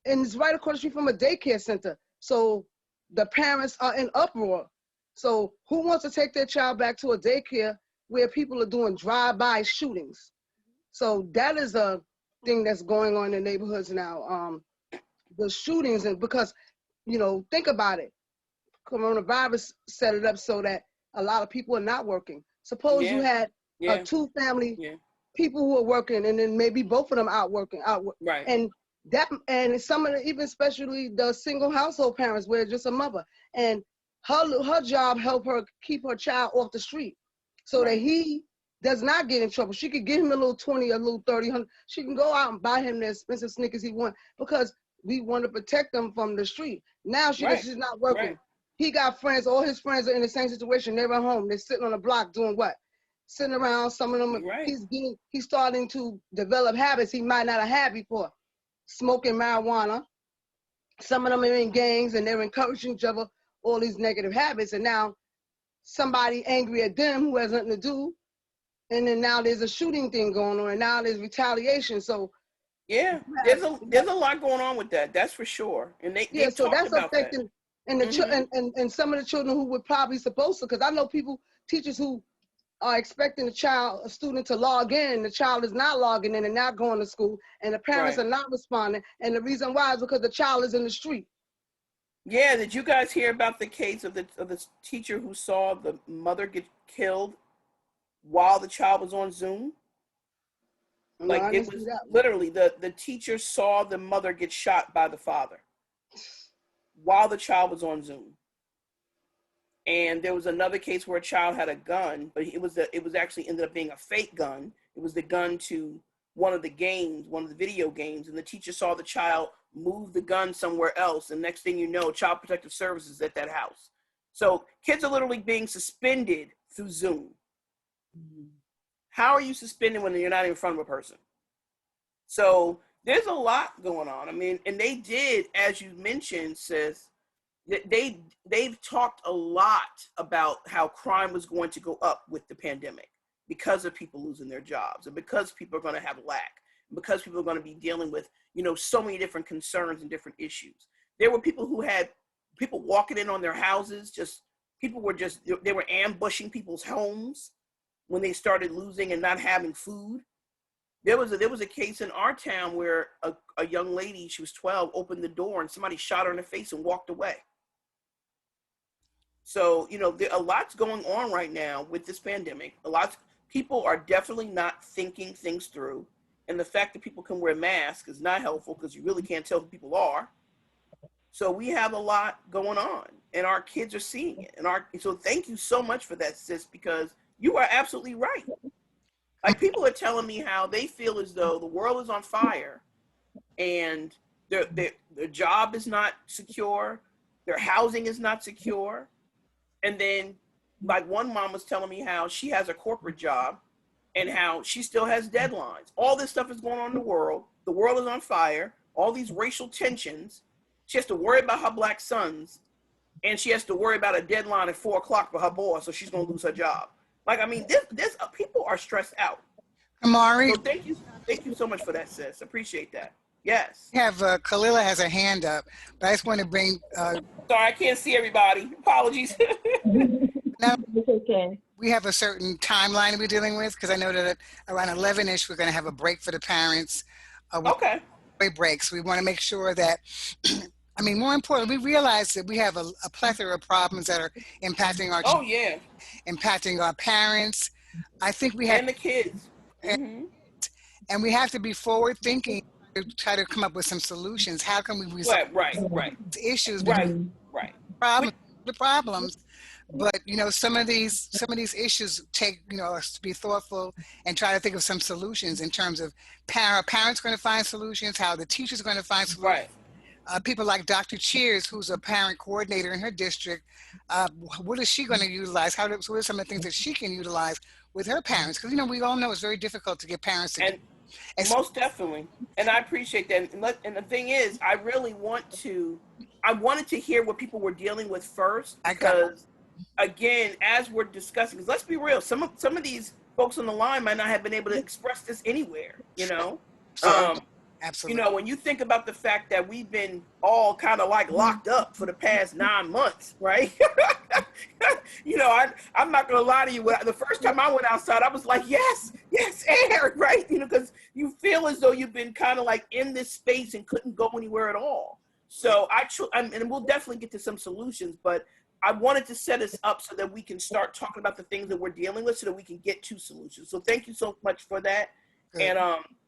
and it's right across the street from a daycare center. So the parents are in uproar. So who wants to take their child back to a daycare where people are doing drive-by shootings? So that is a thing that's going on in the neighborhoods now. The shootings, and because, think about it. Coronavirus set it up so that a lot of people are not working. Suppose you had a 2-family people who are working, and then maybe both of them out working. Right. And some of the, even especially the single household parents where it's just a mother, and her job help her keep her child off the street so that he does not get in trouble. She could give him a little 20, a little 30, 100. She can go out and buy him the expensive sneakers he wants because we want to protect them from the street. Now she's not working. Right. He got friends. All his friends are in the same situation. They're at home. They're sitting on the block doing what? Sitting around. Some of them, he's starting to develop habits he might not have had before. Smoking marijuana. Some of them are in gangs and they're encouraging each other, all these negative habits. And now somebody angry at them who has nothing to do. And then now there's a shooting thing going on, and now there's retaliation. So there's a lot going on with that. That's for sure. And they so that's about affecting that. And the and some of the children who would probably supposed to, because I know teachers who are expecting a student to log in, the child is not logging in and not going to school, and the parents are not responding. And the reason why is because the child is in the street. Yeah, did you guys hear about the case of the teacher who saw the mother get killed while the child was on Zoom? No, Like it was literally the teacher saw the mother get shot by the father while the child was on Zoom. And there was another case where a child had a gun, but it was actually ended up being a fake gun. It was the gun to one of the video games, and the teacher saw the child move the gun somewhere else, and next thing you know, Child Protective Services at that house. So kids are literally being suspended through Zoom. How are you suspended when you're not in front of a person? So there's a lot going on. I mean, and they did, as you mentioned, sis, they've talked a lot about how crime was going to go up with the pandemic because of people losing their jobs and because people are going to have lack, because people are going to be dealing with, so many different concerns and different issues. There were people who had people walking in on their houses, they were ambushing people's homes when they started losing and not having food. There was a case in our town where a young lady, she was 12, opened the door and somebody shot her in the face and walked away. So, a lot's going on right now with this pandemic. People are definitely not thinking things through. And the fact that people can wear masks is not helpful because you really can't tell who people are. So we have a lot going on and our kids are seeing it. So thank you so much for that, sis, because you are absolutely right. Like, people are telling me how they feel as though the world is on fire and their job is not secure, their housing is not secure. And then, like, one mom was telling me how she has a corporate job and how she still has deadlines. All this stuff is going on in the world. The world is on fire. All these racial tensions. She has to worry about her Black sons, and she has to worry about a deadline at 4:00 for her boss, so she's going to lose her job. Like, I mean, this people are stressed out. Amari. So thank you so much for that, sis. Appreciate that. Yes. We have Kalila has her hand up, but I just want to bring. Sorry, I can't see everybody. Apologies. Now, It's okay. we have a certain timeline we're dealing with because I know that around 11ish we're going to have a break for the parents. Okay. Breaks. We want to make sure that. I mean, more importantly, we realize that we have a plethora of problems that are impacting our children, impacting our parents. I think we have and the kids. And we have to be forward thinking to try to come up with some solutions. How can we resolve issues? Right. Problems. But some of these issues take us to be thoughtful and try to think of some solutions in terms of parents going to find solutions, how the teachers are going to find solutions. people like Dr. Cheers, who's a parent coordinator in her district. What is she going to utilize? What are some of the things that she can utilize with her parents? Because, we all know it's very difficult to get parents to And most definitely. And I appreciate that. And the thing is, I wanted to hear what people were dealing with first, because again, as we're discussing, because let's be real, some of these folks on the line might not have been able to express this anywhere, Absolutely. When you think about the fact that we've been all kind of like locked up for the past 9 months, right? I'm not gonna lie to you. The first time I went outside, I was like, yes, air, right? Because you feel as though you've been kind of like in this space and couldn't go anywhere at all. So and we'll definitely get to some solutions, but I wanted to set us up so that we can start talking about the things that we're dealing with, so that we can get to solutions. So thank you so much for that. Good. And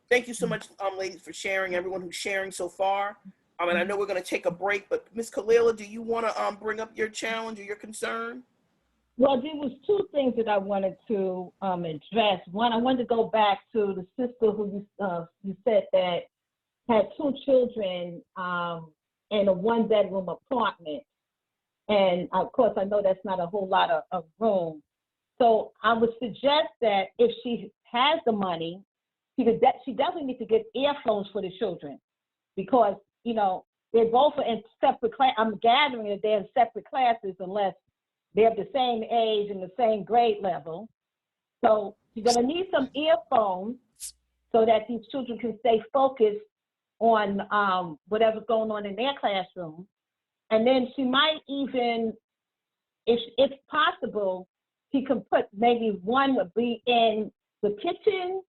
thank you so much, ladies, for sharing, everyone who's sharing so far. And I know we're going to take a break, but Ms. Kalila, do you want to bring up your challenge or your concern? Well, there was two things that I wanted to address. One, I wanted to go back to the sister who you said that had 2 children in a 1-bedroom apartment. And of course, I know that's not a whole lot of room. So I would suggest that if she has the money, she definitely needs to get earphones for the children, because, they're both in separate class. I'm gathering that they're in separate classes unless they're the same age and the same grade level. So she's going to need some earphones so that these children can stay focused on whatever's going on in their classroom. And then she might even, if possible, she can put maybe one would be in the kitchen,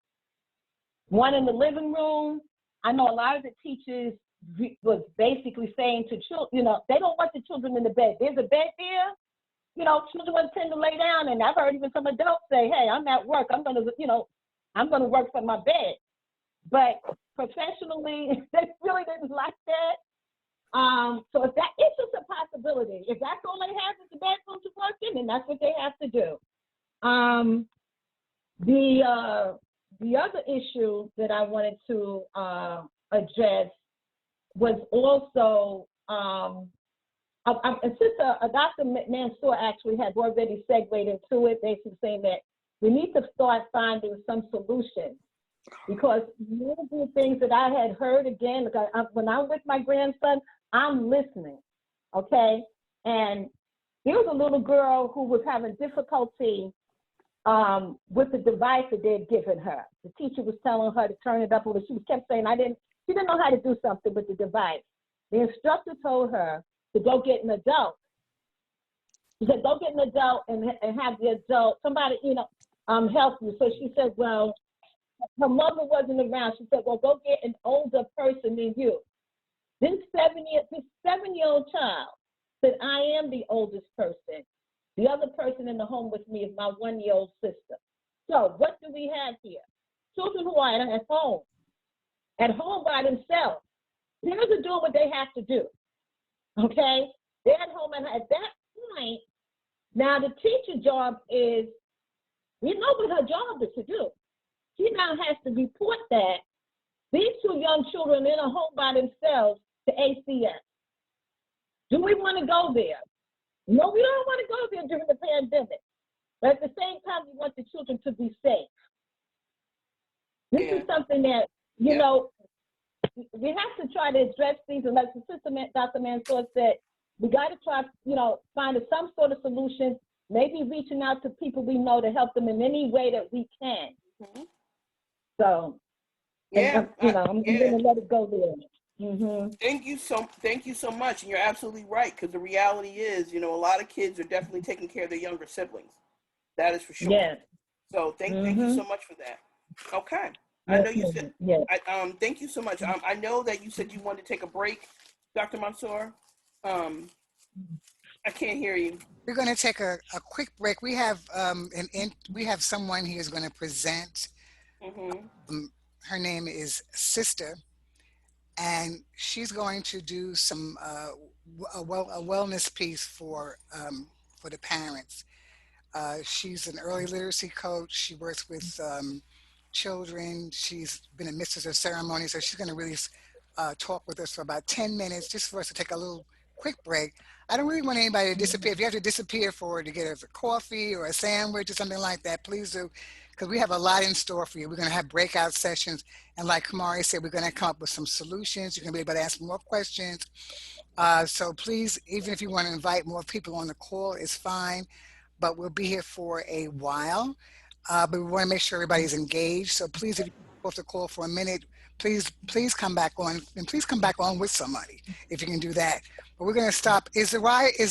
one in the living room. I know a lot of the teachers was basically saying to children, they don't want the children in the bed. There's a bed there. Children tend to lay down, and I've heard even some adults say, hey, I'm at work. I'm going to work from my bed. But professionally, they really didn't like that. So if that is just a possibility, if that's all they have is the bedroom to work in, then that's what they have to do. The other issue that I wanted to address was also, Dr. Mansour actually had already segued into it, basically saying that we need to start finding some solutions. Because one of the things that I had heard again, when I'm with my grandson, I'm listening, okay? And there was a little girl who was having difficulty with the device that they had given her. The teacher was telling her to turn it up, but she kept saying, she didn't know how to do something with the device. The instructor told her to go get an adult. She said, go get an adult and have the adult, somebody, help you. So she said, well, her mother wasn't around. She said, well, go get an older person than you. This 7-year-old child said, I am the oldest person. The other person in the home with me is my 1-year-old sister. So what do we have here? Children who are at home by themselves. Parents are doing what they have to do, okay? They're at home, and at that point, now the teacher job is, we know what her job is to do. She now has to report that these 2 young children in a home by themselves to ACS. Do we want to go there? No, we don't want to go there during the pandemic. But at the same time, we want the children to be safe. This is something that, we have to try to address these. And like the sister, Dr. Mansour said, we got to try, find some sort of solution, maybe reaching out to people we know to help them in any way that we can. Mm-hmm. So, I'm going to let it go there. Mm-hmm. Thank you so much. And you're absolutely right, because the reality is, a lot of kids are definitely taking care of their younger siblings. That is for sure. Yes. So thank you so much for that. Okay. I know you said, thank you so much. I know that you said you wanted to take a break, Dr. Mansour. I can't hear you. We're going to take a quick break. We have we have someone here who's going to present. Mm-hmm. Her name is Sister, and she's going to do some a wellness piece for the parents. She's an early literacy coach. She works with children. She's been a mistress of ceremony, so she's going to really talk with us for about 10 minutes, just for us to take a little quick break. I don't really want anybody to disappear. If you have to disappear to get us a coffee or a sandwich or something like that, please do, because we have a lot in store for you. We're going to have breakout sessions. And like Kamari said, we're going to come up with some solutions. You're going to be able to ask more questions. So please, even if you want to invite more people on the call, it's fine. But we'll be here for a while. But we want to make sure everybody's engaged. So please, if you go off the call for a minute, please come back on, and please come back on with somebody if you can do that. But we're going to stop. Is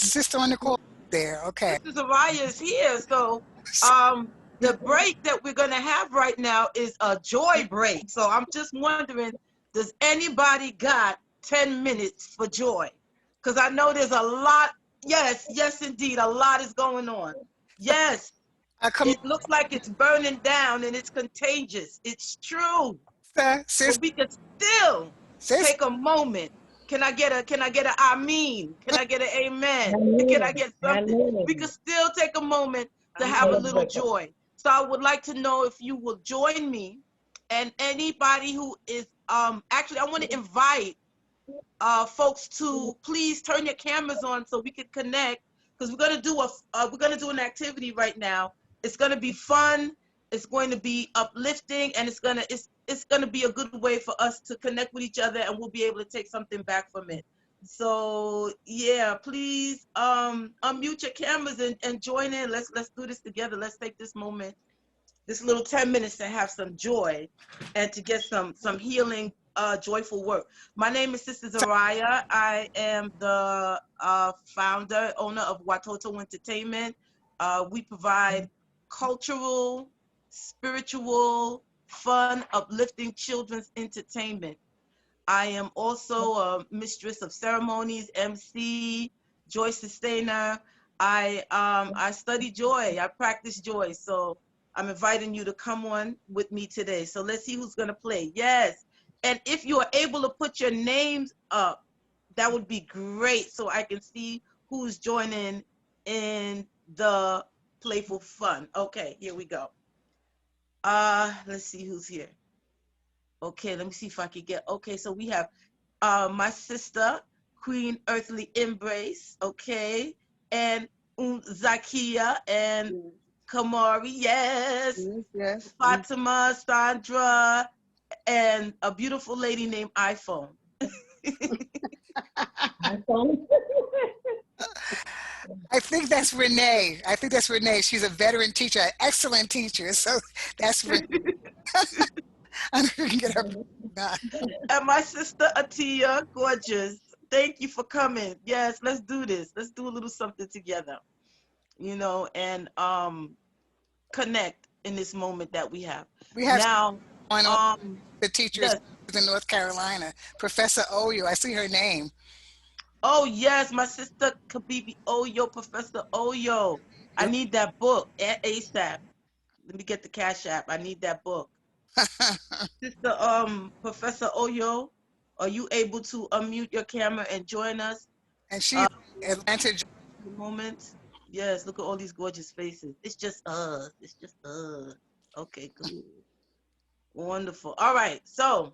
Sister on the call there? Okay. Sister Zaraya is here. So the break that we're going to have right now is a joy break. So I'm just wondering, does anybody got 10 minutes for joy? Because I know there's a lot. Yes, indeed. A lot is going on. Yes. It looks like it's burning down and it's contagious. It's true. But we can still take a moment. Can I get a amen? Can I get an amen? Can I get something? We can still take a moment to have a little joy. So I would like to know if you will join me, and anybody who is actually, I want to invite folks to please turn your cameras on so we can connect, because we're gonna do an activity right now. It's gonna be fun. It's going to be uplifting, and it's gonna be a good way for us to connect with each other, and we'll be able to take something back from it. So yeah, please unmute your cameras and join in. Let's do this together. Let's take this moment, this little 10 minutes, to have some joy and to get some healing, joyful work. My name is Sister Zaraya. I am the founder, owner of Watoto Entertainment. We provide cultural, spiritual, fun, uplifting children's entertainment. I am also a mistress of ceremonies, MC, joy sustainer. I study joy. I practice joy. So I'm inviting you to come on with me today. So let's see who's gonna play. Yes. And if you are able to put your names up, that would be great, so I can see who's joining in the playful fun. Okay, here we go. Let's see who's here. Okay, let me see if I can get, okay, so we have my sister, Queen Earthly Embrace, okay, and Zakia and Kamari, yes. Yes. Fatima, Sandra, and a beautiful lady named iPhone. I think that's Renee. She's a veteran teacher, an excellent teacher. So that's Renee. I know we can get her. And my sister Atia, gorgeous. Thank you for coming. Yes, let's do this. Let's do a little something together, and connect in this moment that we have. We have Now, the teachers in North Carolina, Professor Oyo. I see her name. Oh yes, my sister Kabibi Oyo, Professor Oyo. I need that book at ASAP. Let me get the Cash App. I need that book. Sister Professor Oyo, are you able to unmute your camera and join us? And she's Atlanta. Moment. Yes, look at all these gorgeous faces. It's just us. It's just us. Okay, good. Wonderful. All right, so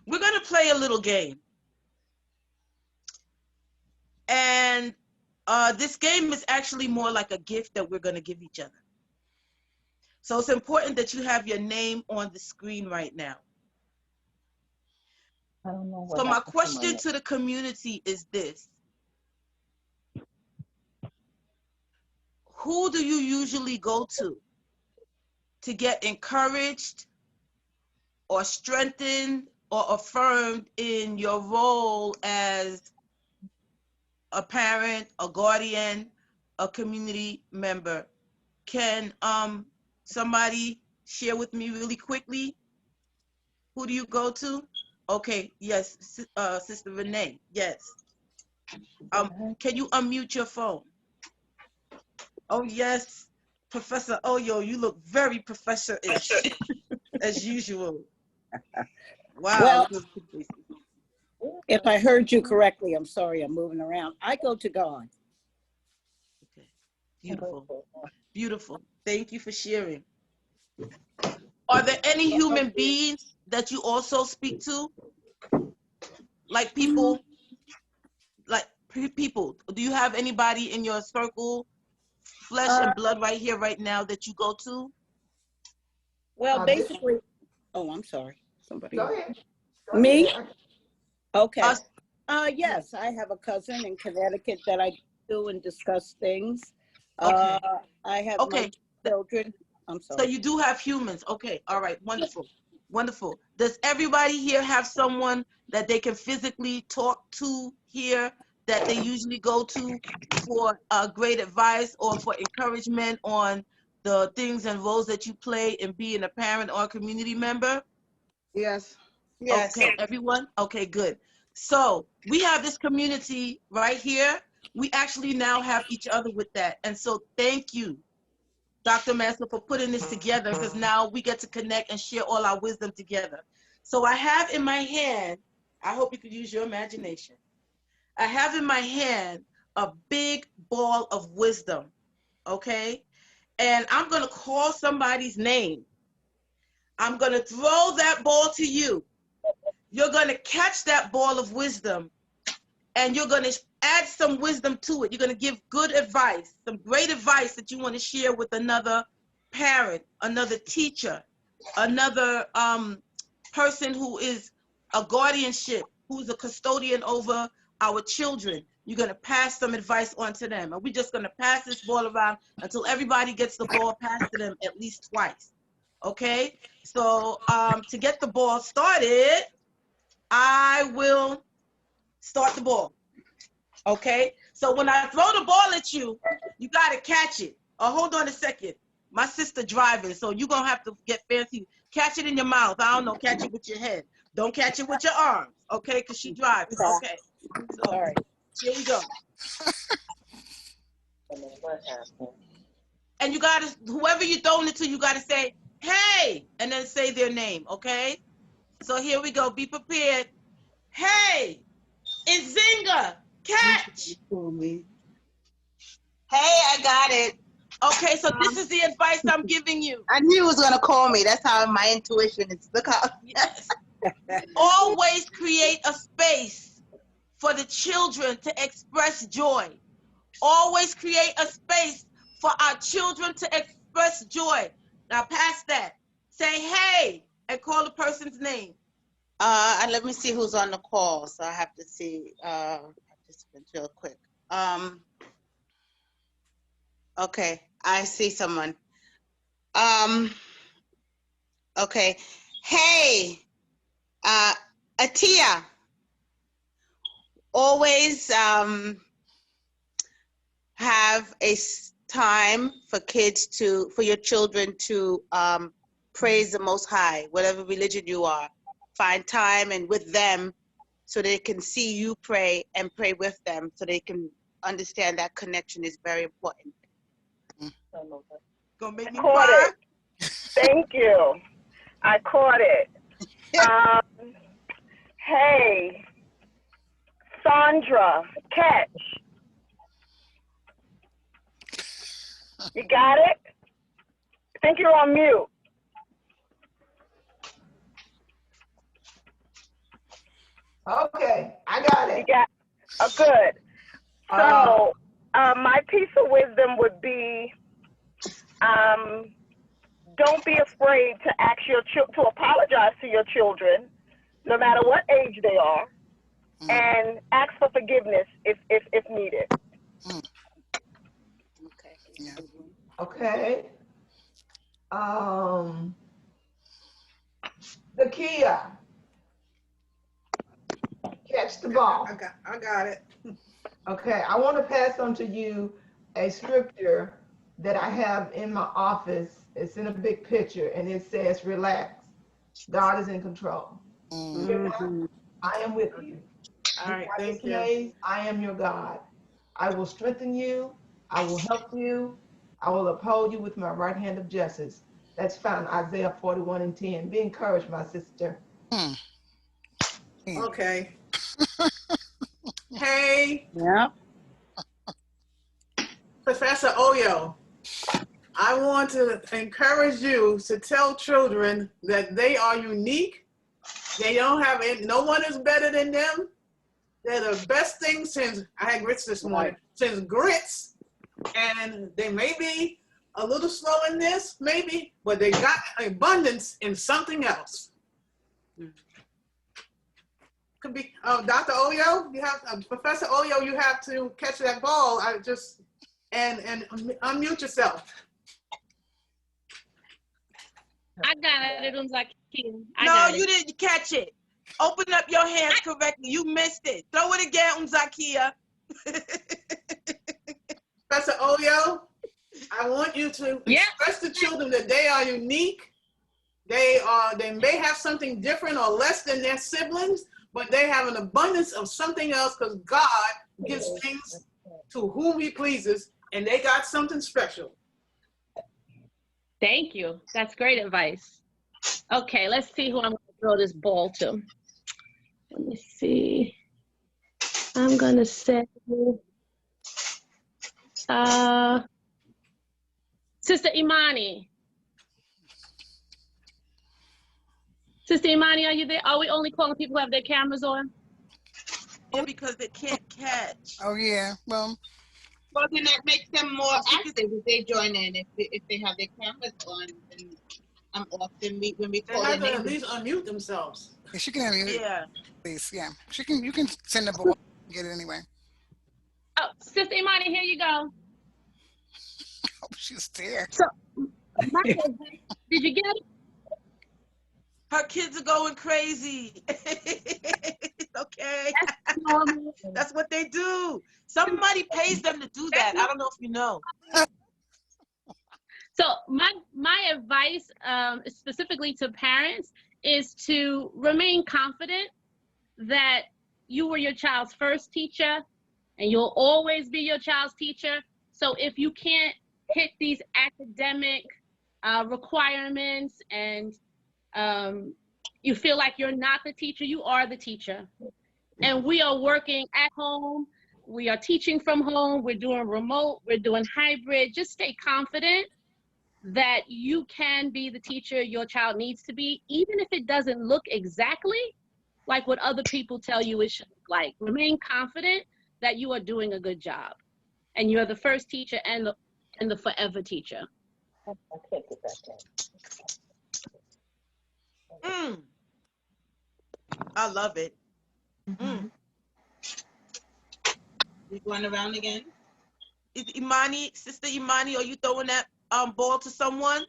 we're gonna play a little game. And this game is actually more like a gift that we're gonna give each other. So it's important that you have your name on the screen right now. I don't know. So my question to the community is this. Who do you usually go to get encouraged or strengthened or affirmed in your role as a parent, a guardian, a community member? Can somebody share with me really quickly? Who do you go to? Okay, yes, Sister Renee, yes. Can you unmute your phone? Oh yes, Professor Oyo, you look very professor-ish, as usual. Wow. Well, if I heard you correctly, I'm sorry, I'm moving around. I go to God. Okay, beautiful, beautiful. Thank you for sharing. Are there any human beings that you also speak to? Like people, people. Do you have anybody in your circle, flesh and blood right here, right now that you go to? Well, basically, oh, I'm sorry. Somebody. Go ahead. Me? Okay. Us. Yes, I have a cousin in Connecticut that I do and discuss things. Okay. I have my children. I'm sorry. So you do have humans. Okay. All right. Wonderful. Wonderful. Does everybody here have someone that they can physically talk to here that they usually go to for great advice or for encouragement on the things and roles that you play in being a parent or a community member? Yes. Yes. Okay, everyone? Okay, good. So we have this community right here. We actually now have each other with that. And so thank you, Dr. Master, for putting this together, because now we get to connect and share all our wisdom together. So I have in my hand, I hope you could use your imagination. I have in my hand a big ball of wisdom, okay? And I'm gonna call somebody's name. I'm gonna throw that ball to you. You're gonna catch that ball of wisdom and you're gonna add some wisdom to it. You're gonna give good advice, some great advice that you wanna share with another parent, another teacher, another person who is a guardianship, who's a custodian over our children. You're gonna pass some advice on to them. And we're just gonna pass this ball around until everybody gets the ball passed to them at least twice. Okay? So to get the ball started, I will start the ball. Okay? So when I throw the ball at you, you gotta catch it. Oh, hold on a second. My sister driving, so you're gonna have to get fancy. Catch it in your mouth. I don't know, catch it with your head. Don't catch it with your arms, okay? Because she driving. Okay. So all right, here we go. And you gotta, whoever you're throwing it to, you gotta say, hey, and then say their name, okay? So here we go. Be prepared. Hey, Nzinga, catch. Hey, I got it. Okay, so this is the advice I'm giving you. I knew he was gonna call me. That's how my intuition is. Look how. Yes. Always create a space for the children to express joy. Always create a space for our children to express joy. Now pass that. Say hey and call the person's name. And let me see who's on the call. So I have to see participants real quick. Okay, I see someone. Okay. Hey, Atia. Always have a time for your children to praise the Most High, whatever religion you are. Find time and with them so they can see you pray and pray with them so they can understand that connection is very important. Gonna make me Caught cry? it. Thank you. I caught it. Hey, Sandra, catch. You got it? I think you're on mute. Okay, I got it. You got good. So my piece of wisdom would be don't be afraid to ask to apologize to your children, no matter what age they are, and ask for forgiveness if needed. Okay. Yeah. Okay. Nakia, catch the ball. I got it. Okay, I want to pass on to you a scripture that I have in my office. It's in a big picture and it says, relax. God is in control. Mm-hmm. I am with you. All right, thank you. Days, I am your God. I will strengthen you. I will help you. I will uphold you with my right hand of justice. That's found in Isaiah 41:10. Be encouraged, my sister. Okay. Hey, Yeah. Professor Oyo. I want to encourage you to tell children that they are unique. They don't have it. No one is better than them. They're the best thing since, I had grits this morning, since grits. And they may be a little slow in this, maybe, but they got abundance in something else. Could be, Dr. Oyo, you have, Professor Oyo, you have to catch that ball. And unmute yourself. I got it, Unzakia. No, you didn't catch it. Open up your hands correctly. You missed it. Throw it again, Zakia. Professor Oyo, I want you to express to children that they are unique. They may have something different or less than their siblings, but they have an abundance of something else because God gives things to whom he pleases, and they got something special. Thank you. That's great advice. Okay, let's see who I'm going to throw this ball to. Let me see. I'm going to say, Sister Imani. Sister Imani, are you there? Are we only calling people who have their cameras on? Yeah, because they can't catch. Oh, yeah. Well, then that makes them more active if they join in. If they have their cameras on, and I'm often when we call They have their to at names. least unmute themselves. yeah, she can unmute. Yeah. Please, yeah. You can send a ball. Get it anyway. Oh, Sister Imani, here you go. Oh, she's there. So, did you get it? Her kids are going crazy. Okay. That's what they do. Somebody pays them to do that. I don't know if you know. So my advice, specifically to parents, is to remain confident that you were your child's first teacher and you'll always be your child's teacher. So if you can't hit these academic requirements and you feel like you're not the teacher, you are the teacher. And we are working at home. We are teaching from home. We're doing remote. We're doing hybrid. Just stay confident that you can be the teacher your child needs to be, even if it doesn't look exactly like what other people tell you it should look like. Remain confident that you are doing a good job. And you're the first teacher and the forever teacher. I love it. We going around again? Is Imani, Sister Imani, are you throwing that ball to someone?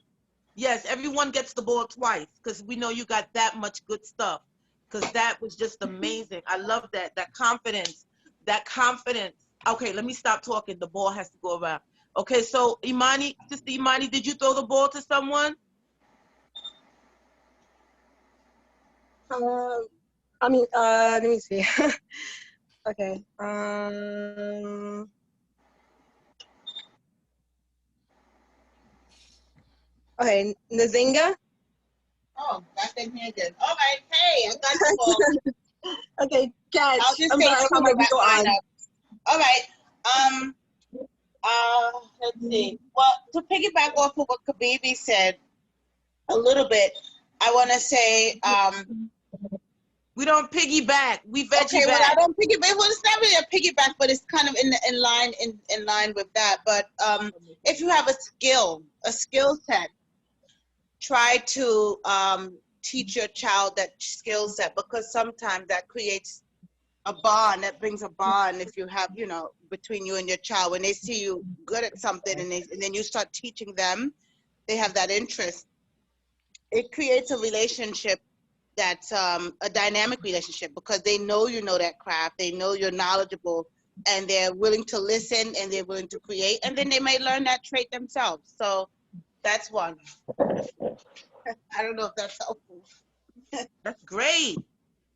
Yes, everyone gets the ball twice because we know you got that much good stuff. Because that was just amazing. I love that. That confidence. That confidence. Okay, let me stop talking. The ball has to go around. Okay, so Imani, Sister Imani, did you throw the ball to someone? Let me see. Okay. Okay, Nzinga. Oh, got them here good. All right, hey, I got the ball. Okay, catch. I'll just I'm say sorry, some I'm of go on. All right. Let's see. Well, to piggyback off of what Kabibi said a little bit, I want to say, we don't piggyback. We veggie okay, back. well, I don't piggyback. Well, it's not really a piggyback, but it's kind of in line with that. But if you have a skill set, try to teach your child that skill set, because sometimes that creates a bond, that brings a bond if you have, between you and your child. When they see you good at something and then you start teaching them, they have that interest. It creates a relationship that's a dynamic relationship, because they know you know that craft, they know you're knowledgeable, and they're willing to listen and they're willing to create, and then they may learn that trait themselves. So that's one. I don't know if that's helpful. That's great.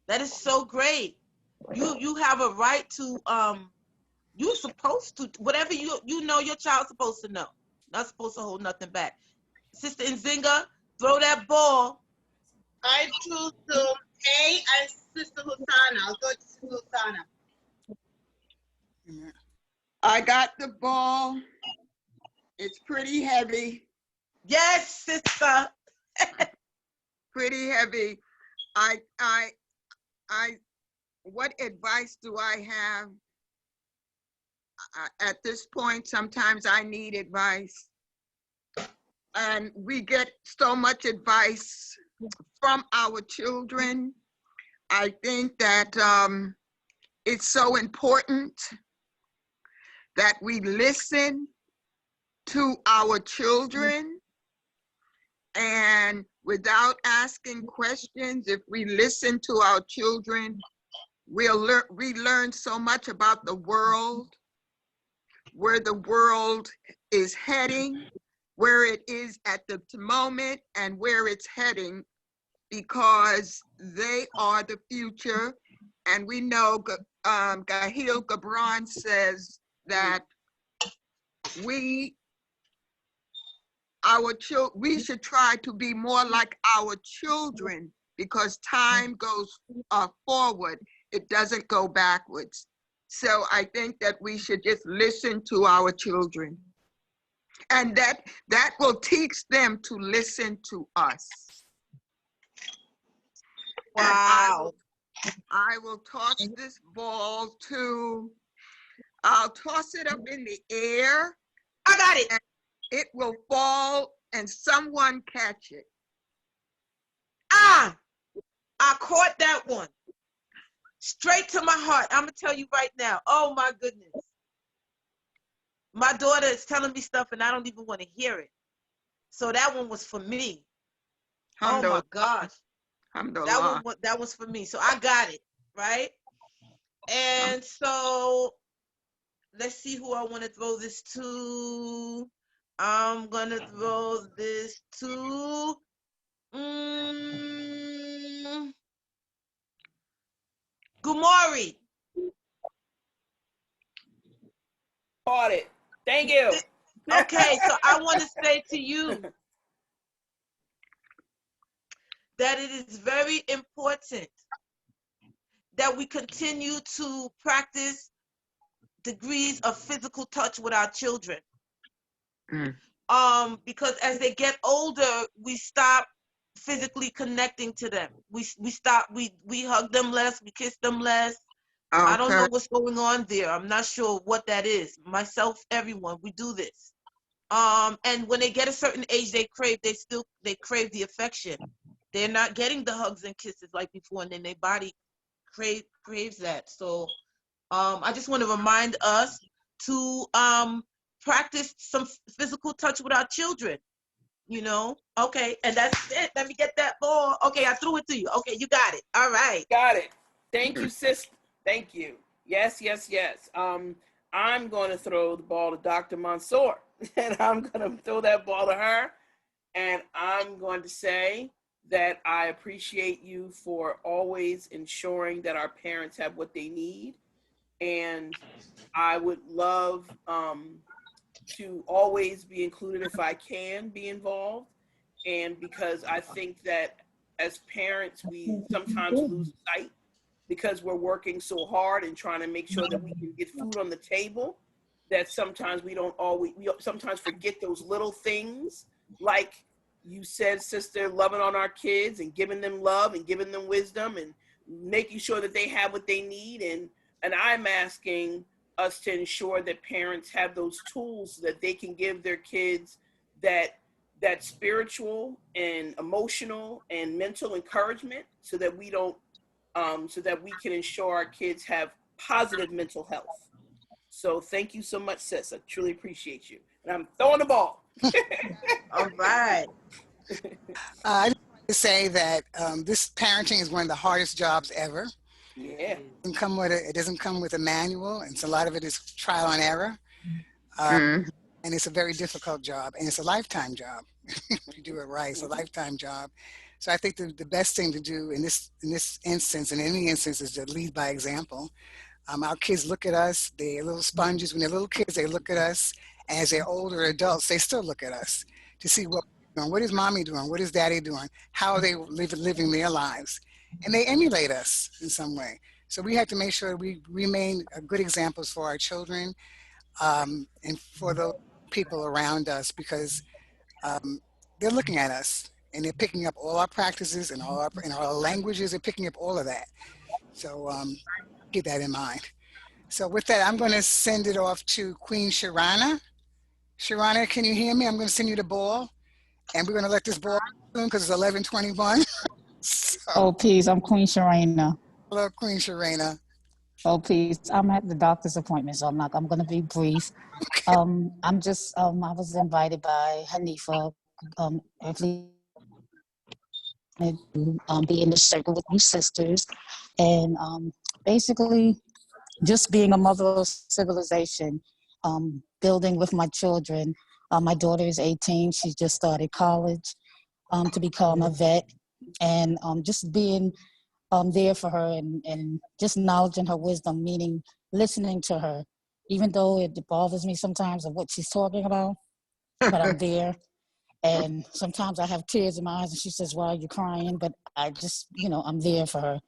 That is so great. You have a right to you're supposed to, whatever you know your child's supposed to know. Not supposed to hold nothing back. Sister Nzinga, throw that ball. I choose to A and Sister Husana. I'll go to Sister Husana. I got the ball It's pretty heavy. Yes, sister. Pretty heavy. What advice do I have? At this point, sometimes I need advice. And we get so much advice from our children. I think that it's so important that we listen to our children, and without asking questions, if we listen to our children, we learn so much about the world, where the world is heading, where it is at the moment, and where it's heading, because they are the future. And we know Gahil Gibran says that we should try to be more like our children, because time goes forward. It doesn't go backwards. So I think that we should just listen to our children, and that will teach them to listen to us. Wow. I will toss this ball I'll toss it up in the air. I got it. It will fall and someone catch it. I caught that one. Straight to my heart. I'm going to tell you right now. Oh, my goodness. My daughter is telling me stuff and I don't even want to hear it. So that one was for me. Oh, my gosh. That was for me. So I got it, right? And so let's see who I want to throw this to. I'm going to throw this to Gumari. Caught it. Thank you. Okay, so I want to say to you that it is very important that we continue to practice degrees of physical touch with our children. Because as they get older, we stop physically connecting to them. We hug them less, we kiss them less. Okay. I don't know what's going on there. I'm not sure what that is. Myself, everyone, we do this. And when they get a certain age, they crave the affection. They're not getting the hugs and kisses like before, and then their body craves that. So I just want to remind us to practice some physical touch with our children, you know? Okay, and that's it. Let me get that ball. Okay, I threw it to you. Okay, you got it. All right. Got it. Thank you, sis. Thank you. Yes, yes, yes. I'm going to throw the ball to Dr. Mansour, and I'm going to throw that ball to her, and I'm going to say that I appreciate you for always ensuring that our parents have what they need, and I would love to always be included if I can be involved. And because I think that as parents, we sometimes lose sight because we're working so hard and trying to make sure that we can get food on the table, that sometimes we sometimes forget those little things, like you said, sister, loving on our kids and giving them love and giving them wisdom and making sure that they have what they need. And I'm asking us to ensure that parents have those tools so that they can give their kids that spiritual and emotional and mental encouragement, so that we don't, so that we can ensure our kids have positive mental health. So thank you so much, sis. I truly appreciate you. And I'm throwing the ball. All right. I just want to say that this parenting is one of the hardest jobs ever. Yeah. It doesn't come with a manual, and so a lot of it is trial and error. And it's a very difficult job, and it's a lifetime job. If you do it right, it's a lifetime job. So I think the best thing to do in this instance, and in any instance, is to lead by example. Our kids look at us, they're little sponges. When they're little kids, they look at us. As they're older adults, they still look at us to see what we're doing. What is mommy doing? What is daddy doing? How are they living their lives? And they emulate us in some way. So we have to make sure we remain good examples for our children, and for those people around us because they're looking at us and they're picking up all our practices and all our languages. They're picking up all of that. So keep that in mind. So with that, I'm going to send it off to Queen Sharana. Sharana, can you hear me? I'm going to send you the ball, and we're going to let this ball soon because it's 11:21. So, Oh, peace. I'm Queen Sharana. hello, Queen Sharana. Oh, peace. I'm at the doctor's appointment, so I'm going to be brief. I'm just, I was invited by Hanifa, earthly, to be in the circle with you sisters, and basically just being a mother of civilization, building with my children. My daughter is 18. She just started college to become a vet, and just being there for her and just acknowledging her wisdom, meaning listening to her, even though it bothers me sometimes of what she's talking about, but I'm there. And sometimes I have tears in my eyes and she says, why are you crying? But I just, I'm there for her,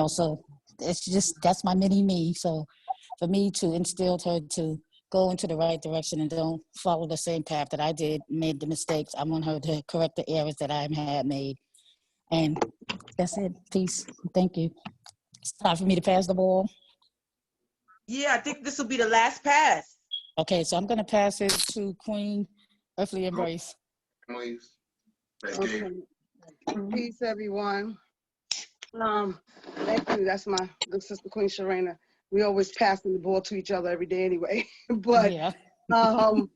so it's just, that's my mini me. So for me to instill her to go into the right direction and don't follow the same path that I did, made the mistakes, I want her to correct the errors that I had made. And that's it. Peace. Thank you. It's time for me to pass the ball. Yeah, I think this will be the last pass. Okay, so I'm going to pass it to Queen Earthly Embrace. Please. Okay. Peace, everyone. Thank you. That's my little sister, Queen Sharana. We always passing the ball to each other every day anyway. But yeah. I'm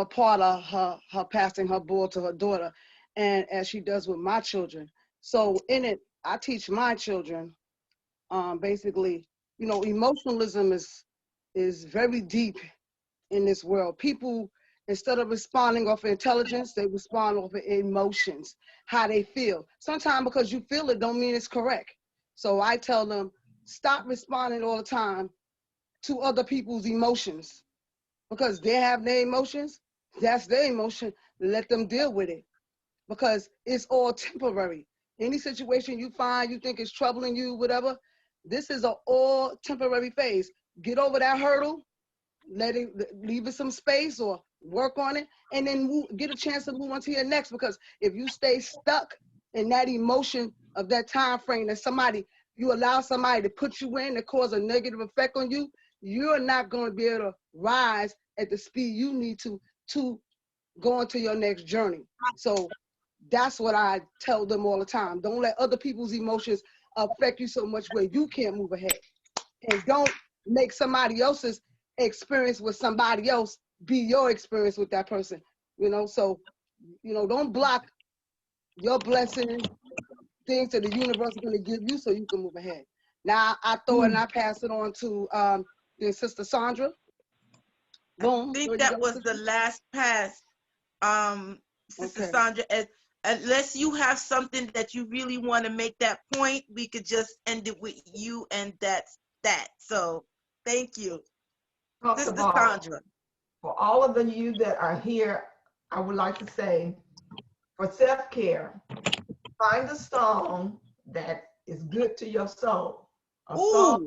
a part of her passing her ball to her daughter, and as she does with my children. So in it, I teach my children, basically, emotionalism is very deep in this world. People, instead of responding off of intelligence, they respond off of emotions, how they feel. Sometimes because you feel it don't mean it's correct. So I tell them, stop responding all the time to other people's emotions, because they have their emotions. That's their emotion. Let them deal with it, because it's all temporary. Any situation you find you think is troubling you, whatever, this is an all temporary phase. Get over that hurdle, leave it some space or work on it, and then get a chance to move on to your next. Because if you stay stuck in that emotion of that time frame that you allow somebody to put you in, that cause a negative effect on you, you're not going to be able to rise at the speed you need to go into your next journey. So that's what I tell them all the time. Don't let other people's emotions affect you so much where you can't move ahead. And don't make somebody else's experience with somebody else be your experience with that person. So, don't block your blessing, things that the universe is going to give you so you can move ahead. Now, I throw it and I pass it on to your sister Sandra. Boom. I think that was the last pass, Sister Sandra. Unless you have something that you really want to make that point, we could just end it with you, and that's that. So thank you. Sister Sandra. For all of you that are here, I would like to say, for self-care, find a song that is good to your soul. Song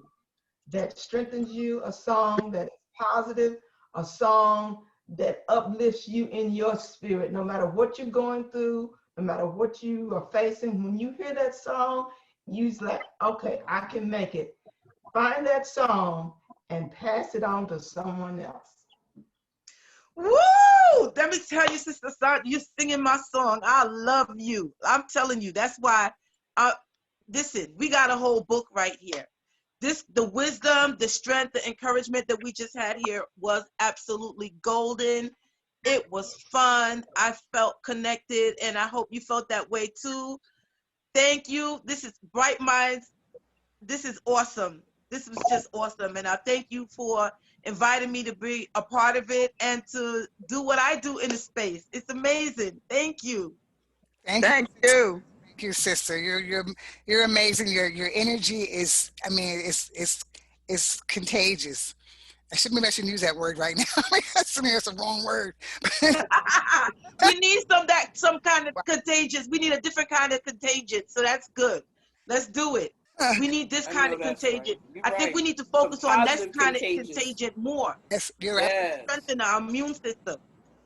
that strengthens you, a song that is positive, a song that uplifts you in your spirit, no matter what you're going through, no matter what you are facing. When you hear that song, you're like, okay, I can make it. Find that song and pass it on to someone else. Woo! Let me tell you, Sister Sandra, you're singing my song. I love you. I'm telling you, that's why. Listen, we got a whole book right here. The wisdom, the strength, the encouragement that we just had here was absolutely golden. It was fun. I felt connected, and I hope you felt that way too. Thank you. This is Bright Minds. This is awesome. This was just awesome, and I thank you for inviting me to be a part of it and to do what I do in the space. It's amazing. Thank you. Thank you. Thank you, sister. You're amazing. Your energy is, it's contagious. I shouldn't use that word right now. That's the wrong word. We need some kind of contagious. We need a different kind of contagious. So that's good. Let's do it. We need this I kind know of that's contagion. right. You're I think right. we need to Some focus on this positive kind of contagious. contagion more. Yes, you're right. Yes. Strengthen our immune system.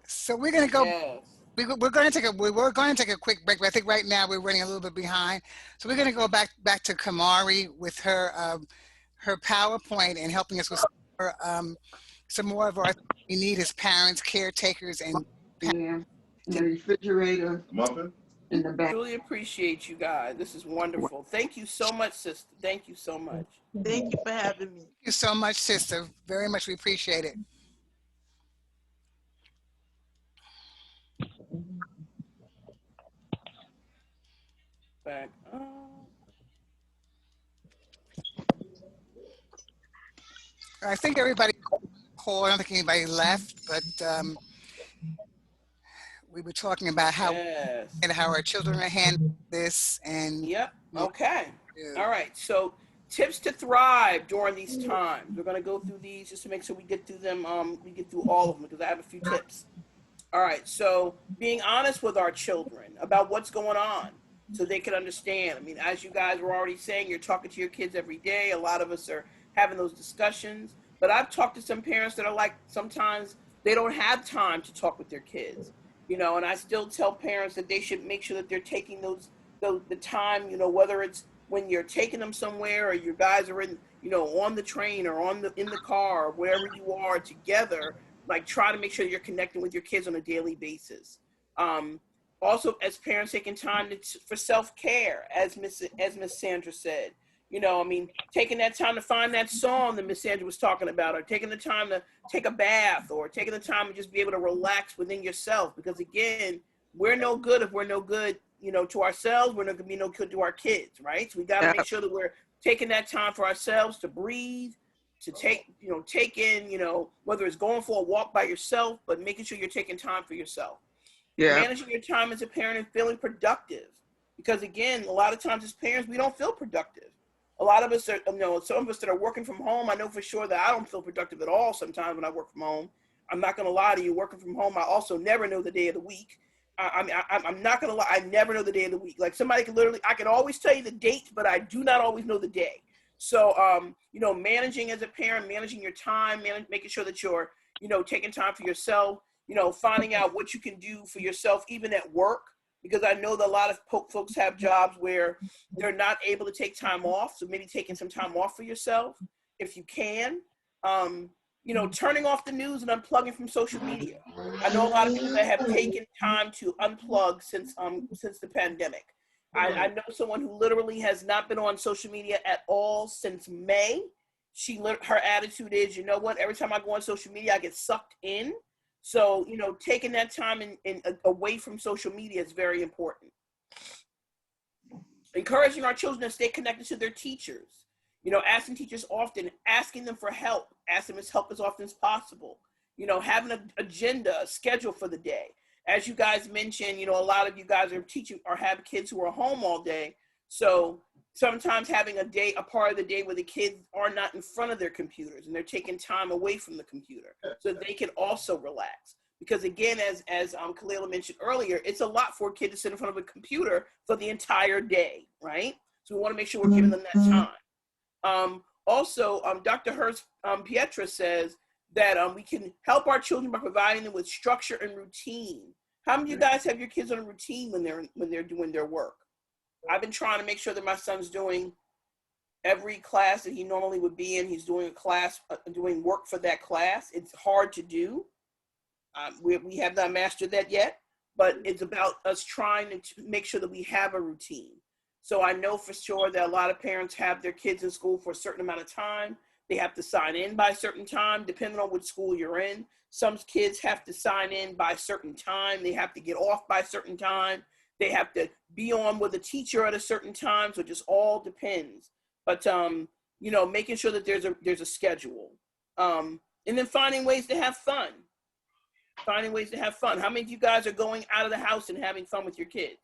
So we're going to go. Yes. We're going to take a quick break, but I think right now we're running a little bit behind. So we're going to go back to Kamari with her her PowerPoint and helping us with some more of our we need as parents, caretakers, and Yeah, in the refrigerator. Muffin? In the back. Truly appreciate you guys. This is wonderful. Thank you so much, sister. Thank you so much. Thank you for having me. Thank you so much, sister. Very much we appreciate it. Back. I think everybody called. I don't think anybody left, but we were talking about how and how our children are handling this. And yep. Okay. All right. So tips to thrive during these times. We're going to go through these just to make sure we get through them. We get through all of them because I have a few tips. All right. So being honest with our children about what's going on so they can understand. I mean, as you guys were already saying, you're talking to your kids every day. A lot of us are having those discussions. But I've talked to some parents that are like, sometimes they don't have time to talk with their kids. You know, and I still tell parents that they should make sure that they're taking the time, you know, whether it's when you're taking them somewhere or you guys are in, you know, on the train or in the car or wherever you are together, like try to make sure you're connecting with your kids on a daily basis. Also, as parents, taking time for self-care, as Miss Sandra said. You know, I mean, taking that time to find that song that Miss Sandra was talking about, or taking the time to take a bath, or taking the time to just be able to relax within yourself. Because again, we're no good if we're no good, you know, to ourselves. We're not gonna be no good to our kids, right? So we got to make sure that we're taking that time for ourselves to breathe, to take in, you know, whether it's going for a walk by yourself, but making sure you're taking time for yourself. Yeah. Managing your time as a parent and feeling productive. Because again, a lot of times as parents, we don't feel productive. A lot of us are, you know, some of us that are working from home, I know for sure that I don't feel productive at all sometimes when I work from home. I'm not going to lie to you, working from home, I also never know the day of the week. I'm not going to lie, I never know the day of the week. Like somebody can literally, I can always tell you the date, but I do not always know the day. So, you know, managing as a parent, managing your time, making sure that you're, you know, taking time for yourself, you know, finding out what you can do for yourself, even at work. Because I know that a lot of folks have jobs where they're not able to take time off. So maybe taking some time off for yourself, if you can. You know, turning off the news and unplugging from social media. I know a lot of people that have taken time to unplug since the pandemic. I know someone who literally has not been on social media at all since May. Her attitude is, you know what, every time I go on social media, I get sucked in. So, you know, taking that time away from social media is very important. Encouraging our children to stay connected to their teachers. You know, asking teachers often, asking them for help, ask them as help as often as possible. You know, having an agenda, a schedule for the day. As you guys mentioned, you know, a lot of you guys are teaching or have kids who are home all day. So sometimes having a part of the day where the kids are not in front of their computers and they're taking time away from the computer so they can also relax. Because again, as Kalila mentioned earlier, it's a lot for a kid to sit in front of a computer for the entire day, right? So we want to make sure we're giving them that time. Also, Dr. Hurst Pietra says that we can help our children by providing them with structure and routine. How many of you guys have your kids on a routine when they're doing their work? I've been trying to make sure that my son's doing every class that he normally would be in. He's doing a class, doing work for that class. It's hard to do. We have not mastered that yet, but it's about us trying to make sure that we have a routine. So I know for sure that a lot of parents have their kids in school for a certain amount of time. They have to sign in by a certain time, depending on which school you're in. Some kids have to sign in by a certain time. They have to get off by a certain time. They have to be on with a teacher at a certain time. So it just all depends. But, you know, making sure that there's a schedule. And then finding ways to have fun. Finding ways to have fun. How many of you guys are going out of the house and having fun with your kids?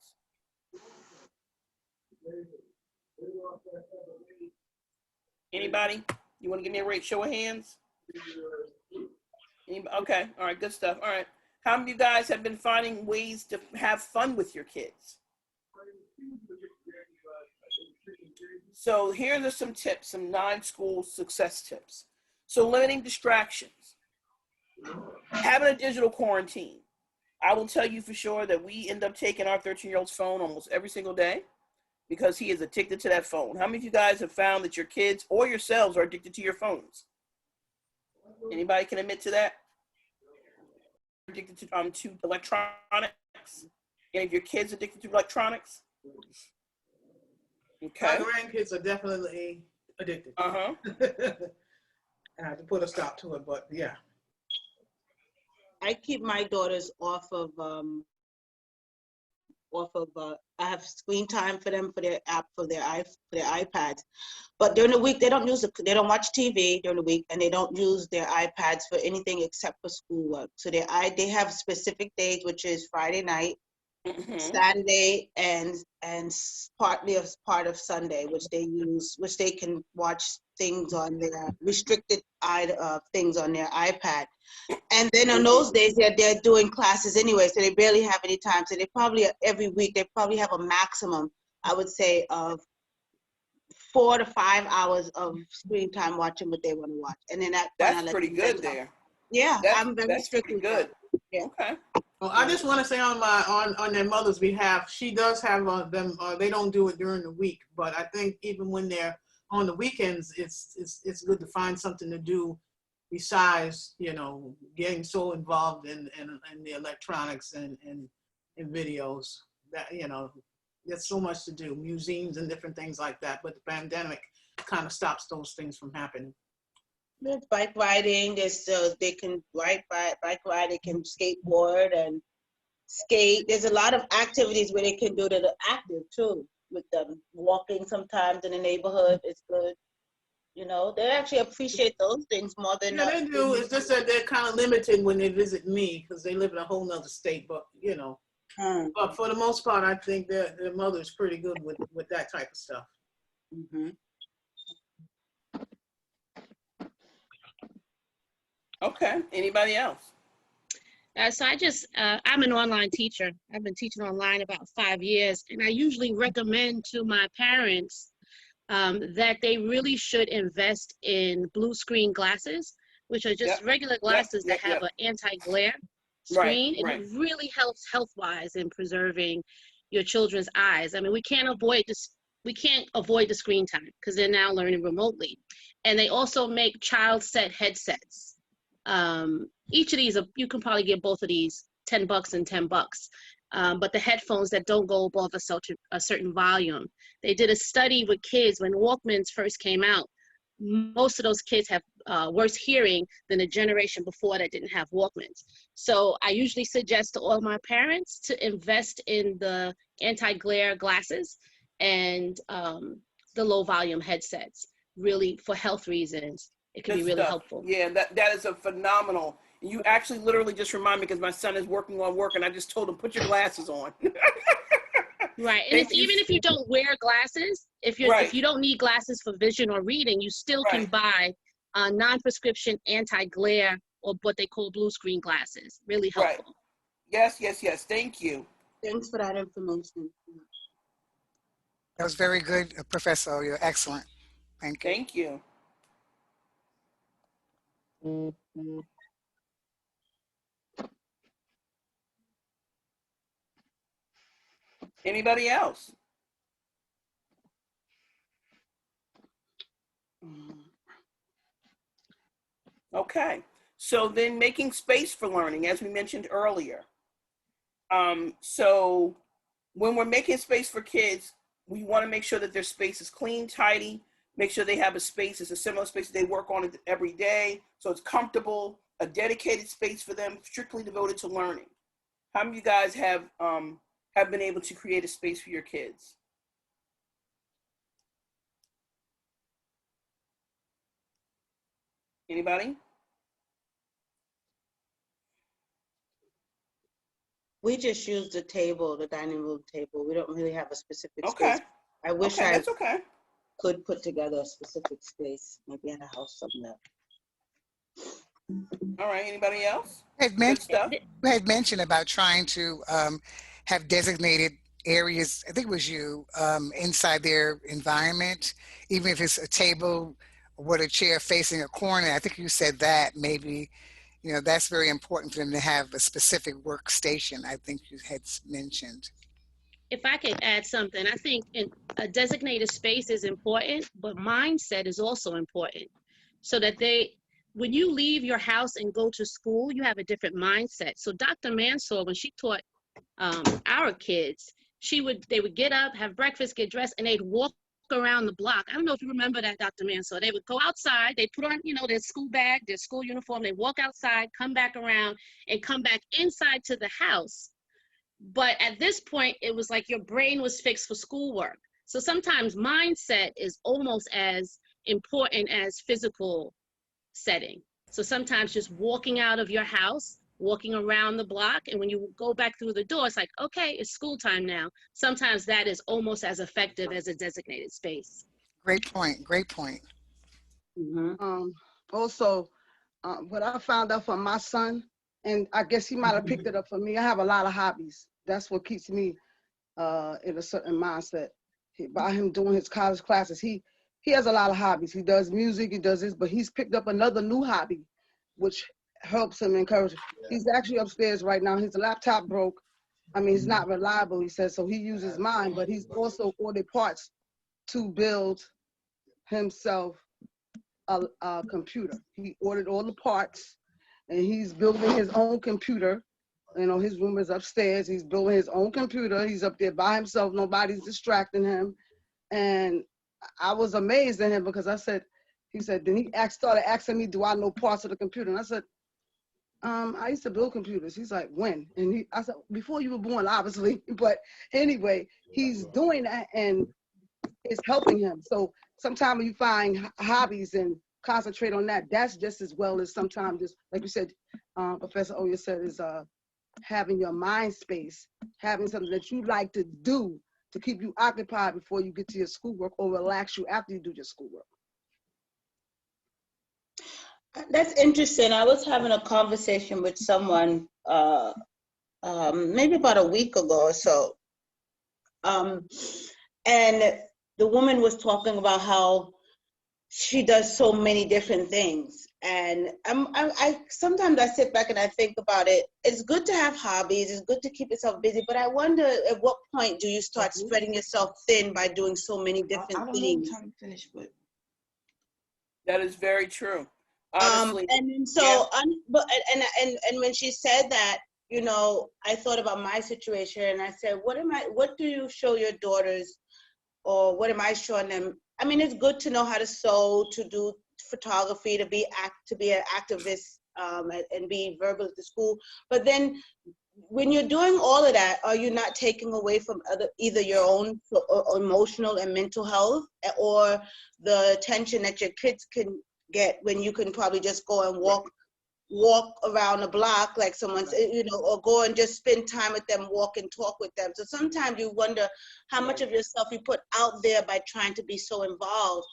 Anybody? You want to give me a rate? Show of hands? Anybody? Okay. All right. Good stuff. All right. How many of you guys have been finding ways to have fun with your kids? So here are some tips, some non-school success tips. So limiting distractions, having a digital quarantine. I will tell you for sure that we end up taking our 13-year-old's phone almost every single day because he is addicted to that phone. How many of you guys have found that your kids or yourselves are addicted to your phones? Anybody can admit to that? Addicted to electronics? Any of your kids addicted to electronics? Okay. My grandkids are definitely addicted. Uh-huh. I have to put a stop to it, but yeah. I keep my daughters off of I have screen time for them for their iPads. But during the week they don't they don't watch TV during the week, and they don't use their iPads for anything except for schoolwork. So they have specific days, which is Friday night, Saturday, and partly as part of Sunday, which they can watch things on their restricted things on their iPad. And then on those days, they're doing classes anyway, so they barely have any time. So they probably, every week, they probably have a maximum, I would say, of 4 to 5 hours of screen time watching what they want to watch. And then that's pretty good there. Yeah, I'm very strict with good. that. Yeah. Okay. Well, I just want to say on their mother's behalf, she does have them. They don't do it during the week, but I think even when they're on the weekends, it's good to find something to do besides, getting so involved in the electronics and videos. That, there's so much to do, museums and different things like that. But the pandemic kind of stops those things from happening. There's bike riding. They can bike ride. They can skateboard and skate. There's a lot of activities where they can do that are active too. With them walking sometimes in the neighborhood, it's good. They actually appreciate those things more than. Yeah, they do. It's just that they're kind of limited when they visit me because they live in a whole nother state. But but for the most part, I think their mother's pretty good with that type of stuff. Mm-hmm. Okay. Anybody else? So I'm an online teacher. I've been teaching online about 5 years, and I usually recommend to my parents that they really should invest in blue screen glasses, which are just regular glasses that have an anti-glare screen. And it really helps health-wise in preserving your children's eyes. I mean, we can't avoid the screen time because they're now learning remotely. And they also make child-set headsets. Each of these, you can probably get both of these $10 and $10. But the headphones that don't go above a certain volume. They did a study with kids when Walkmans first came out. Most of those kids have worse hearing than the generation before that didn't have Walkmans. So I usually suggest to all my parents to invest in the anti-glare glasses and the low volume headsets, really for health reasons. It can be really helpful. Yeah, that is a phenomenal. You actually literally just remind me because my son is working on work and I just told him, put your glasses on. Right, and even if you don't wear glasses, if you don't need glasses for vision or reading, you still can buy non-prescription anti-glare or what they call blue screen glasses. Really helpful. Yes. Thank you. Thanks for that information. That was very good, Professor. You're excellent. Thank you. Thank you. Anybody else? Okay, so then making space for learning, as we mentioned earlier. So when we're making space for kids, we want to make sure that their space is clean, tidy, make sure they have a space, it's a similar space that they work on every day, so it's comfortable, a dedicated space for them, strictly devoted to learning. How many of you guys have been able to create a space for your kids? Anybody? We just use the table, the dining room table. We don't really have a specific space. I wish I could put together a specific space, maybe at a house somewhere. All right, anybody else? We had mentioned about trying to have designated areas, I think it was you, inside their environment, even if it's a table with a chair facing a corner. I think you said that maybe, that's very important for them to have a specific workstation, I think you had mentioned. If I could add something, I think a designated space is important, but mindset is also important. So that when you leave your house and go to school, you have a different mindset. So Dr. Mansour, when she taught our kids, they would get up, have breakfast, get dressed, and they'd walk around the block. I don't know if you remember that, Dr. Mansour. They would go outside, they put on, their school bag, their school uniform, they walk outside, come back around, and come back inside to the house. But at this point, it was like your brain was fixed for schoolwork. So sometimes mindset is almost as important as physical setting. So sometimes just walking out of your house, walking around the block, and when you go back through the door, it's like, okay, it's school time now. Sometimes that is almost as effective as a designated space. Great point. Great point. Also, what I found out from my son, and I guess he might have picked it up from me, I have a lot of hobbies. That's what keeps me in a certain mindset. By him doing his college classes, he has a lot of hobbies. He does music, he does this, but he's picked up another new hobby, which helps him encourage. He's actually upstairs right now. His laptop broke. I mean, it's not reliable, he says, so he uses mine, but he's also ordered parts to build himself a computer. He ordered all the parts, and he's building his own computer. His room is upstairs. He's building his own computer. He's up there by himself. Nobody's distracting him. And I was amazed at him because he said, then he started asking me, do I know parts of the computer? And I said, I used to build computers. He's like, when? And I said, before you were born, obviously. But anyway, he's doing that and it's helping him. So sometimes when you find hobbies and concentrate on that, that's just as well as sometimes just, like you said, Professor Oya said, is having your mind space, having something that you like to do to keep you occupied before you get to your schoolwork or relax you after you do your schoolwork. That's interesting. I was having a conversation with someone maybe about a week ago or so. And the woman was talking about how she does so many different things. And I sometimes I sit back and I think about it. It's good to have hobbies. It's good to keep yourself busy. But I wonder at what point do you start spreading yourself thin by doing so many different things? Finish with. That is very true. Honestly, and so, yeah. And when she said that, I thought about my situation and I said, what do you show your daughters, or what am I showing them? I mean, it's good to know how to sew, to do photography, to be an activist, and be verbal at the school. But then when you're doing all of that, are you not taking away from either your own emotional and mental health, or the attention that your kids can get when you can probably just go and walk around the block like someone's, or go and just spend time with them, walk and talk with them. So sometimes you wonder how much of yourself you put out there by trying to be so involved,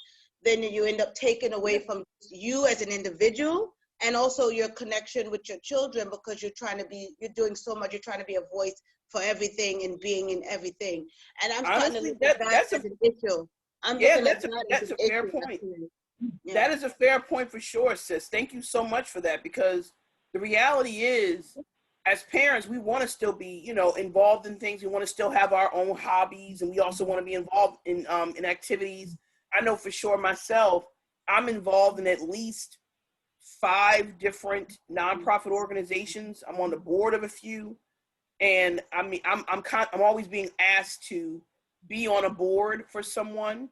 then you end up taking away from you as an individual and also your connection with your children, because you're doing so much, you're trying to be a voice for everything and being in everything. And I'm starting to look at that as an issue. That's a fair point. Yeah. That is a fair point for sure, sis. Thank you so much for that, because the reality is, as parents, we want to still be, involved in things. We want to still have our own hobbies, and we also want to be involved in activities. I know for sure myself, I'm involved in at least 5 different nonprofit organizations. I'm on the board of a few, and I mean, I'm always being asked to be on a board for someone.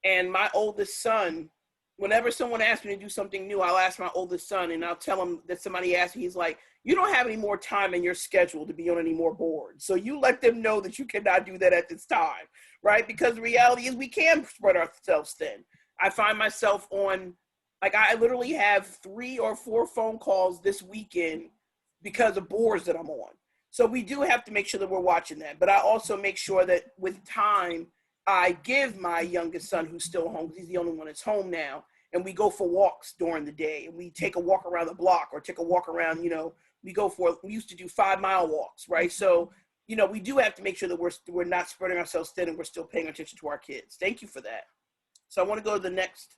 And my oldest son, whenever someone asks me to do something new, I'll ask my oldest son and I'll tell him that somebody asked me. He's like, you don't have any more time in your schedule to be on any more boards. So you let them know that you cannot do that at this time, right? Because the reality is we can spread ourselves thin. I find myself on, I literally have 3 or 4 phone calls this weekend because of boards that I'm on. So we do have to make sure that we're watching that. But I also make sure that with time, I give my youngest son, who's still home, because he's the only one that's home now, and we go for walks during the day, and we take a walk around the block or take a walk around, we used to do 5-mile walks, right? So you know, we do have to make sure that we're not spreading ourselves thin and we're still paying attention to our kids. Thank you for that. So I want to go to the next.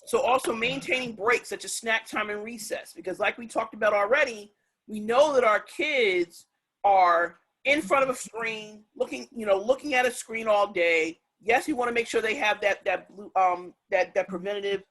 So also maintaining breaks such as snack time and recess, because like we talked about already, we know that our kids are in front of a screen, looking at a screen all day. Yes, we want to make sure they have that blue that preventative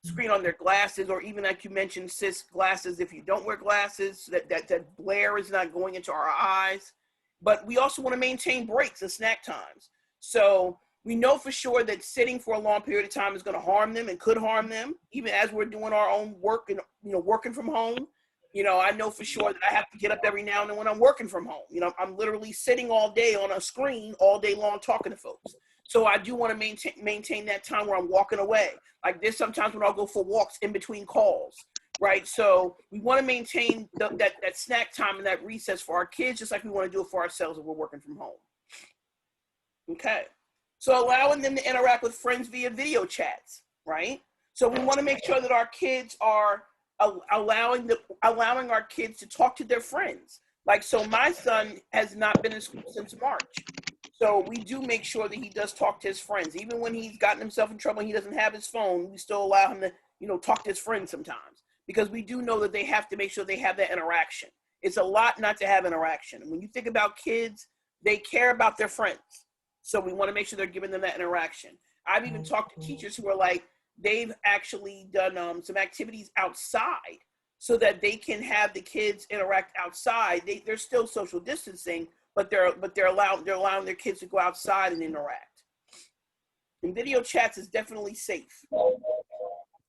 screen on their glasses, or even like you mentioned, sis, glasses if you don't wear glasses, so that glare is not going into our eyes. But we also want to maintain breaks and snack times. So we know for sure that sitting for a long period of time is going to harm them and could harm them, even as we're doing our own work and, working from home. I know for sure that I have to get up every now and then when I'm working from home. I'm literally sitting all day on a screen all day long talking to folks. So I do want to maintain that time where I'm walking away. Like there's sometimes when I'll go for walks in between calls, right? So we want to maintain that snack time and that recess for our kids, just like we want to do it for ourselves if we're working from home. Okay. So allowing them to interact with friends via video chats, right? So we want to make sure that our kids are allowing our kids to talk to their friends. Like, so my son has not been in school since March. So we do make sure that he does talk to his friends. Even when he's gotten himself in trouble and he doesn't have his phone, we still allow him to, talk to his friends sometimes. Because we do know that they have to make sure they have that interaction. It's a lot not to have interaction. When you think about kids, they care about their friends. So we want to make sure they're giving them that interaction. I've even talked to teachers who are like, they've actually done some activities outside so that they can have the kids interact outside. They're still social distancing, but they're allowing their kids to go outside and interact. And video chats is definitely safe. All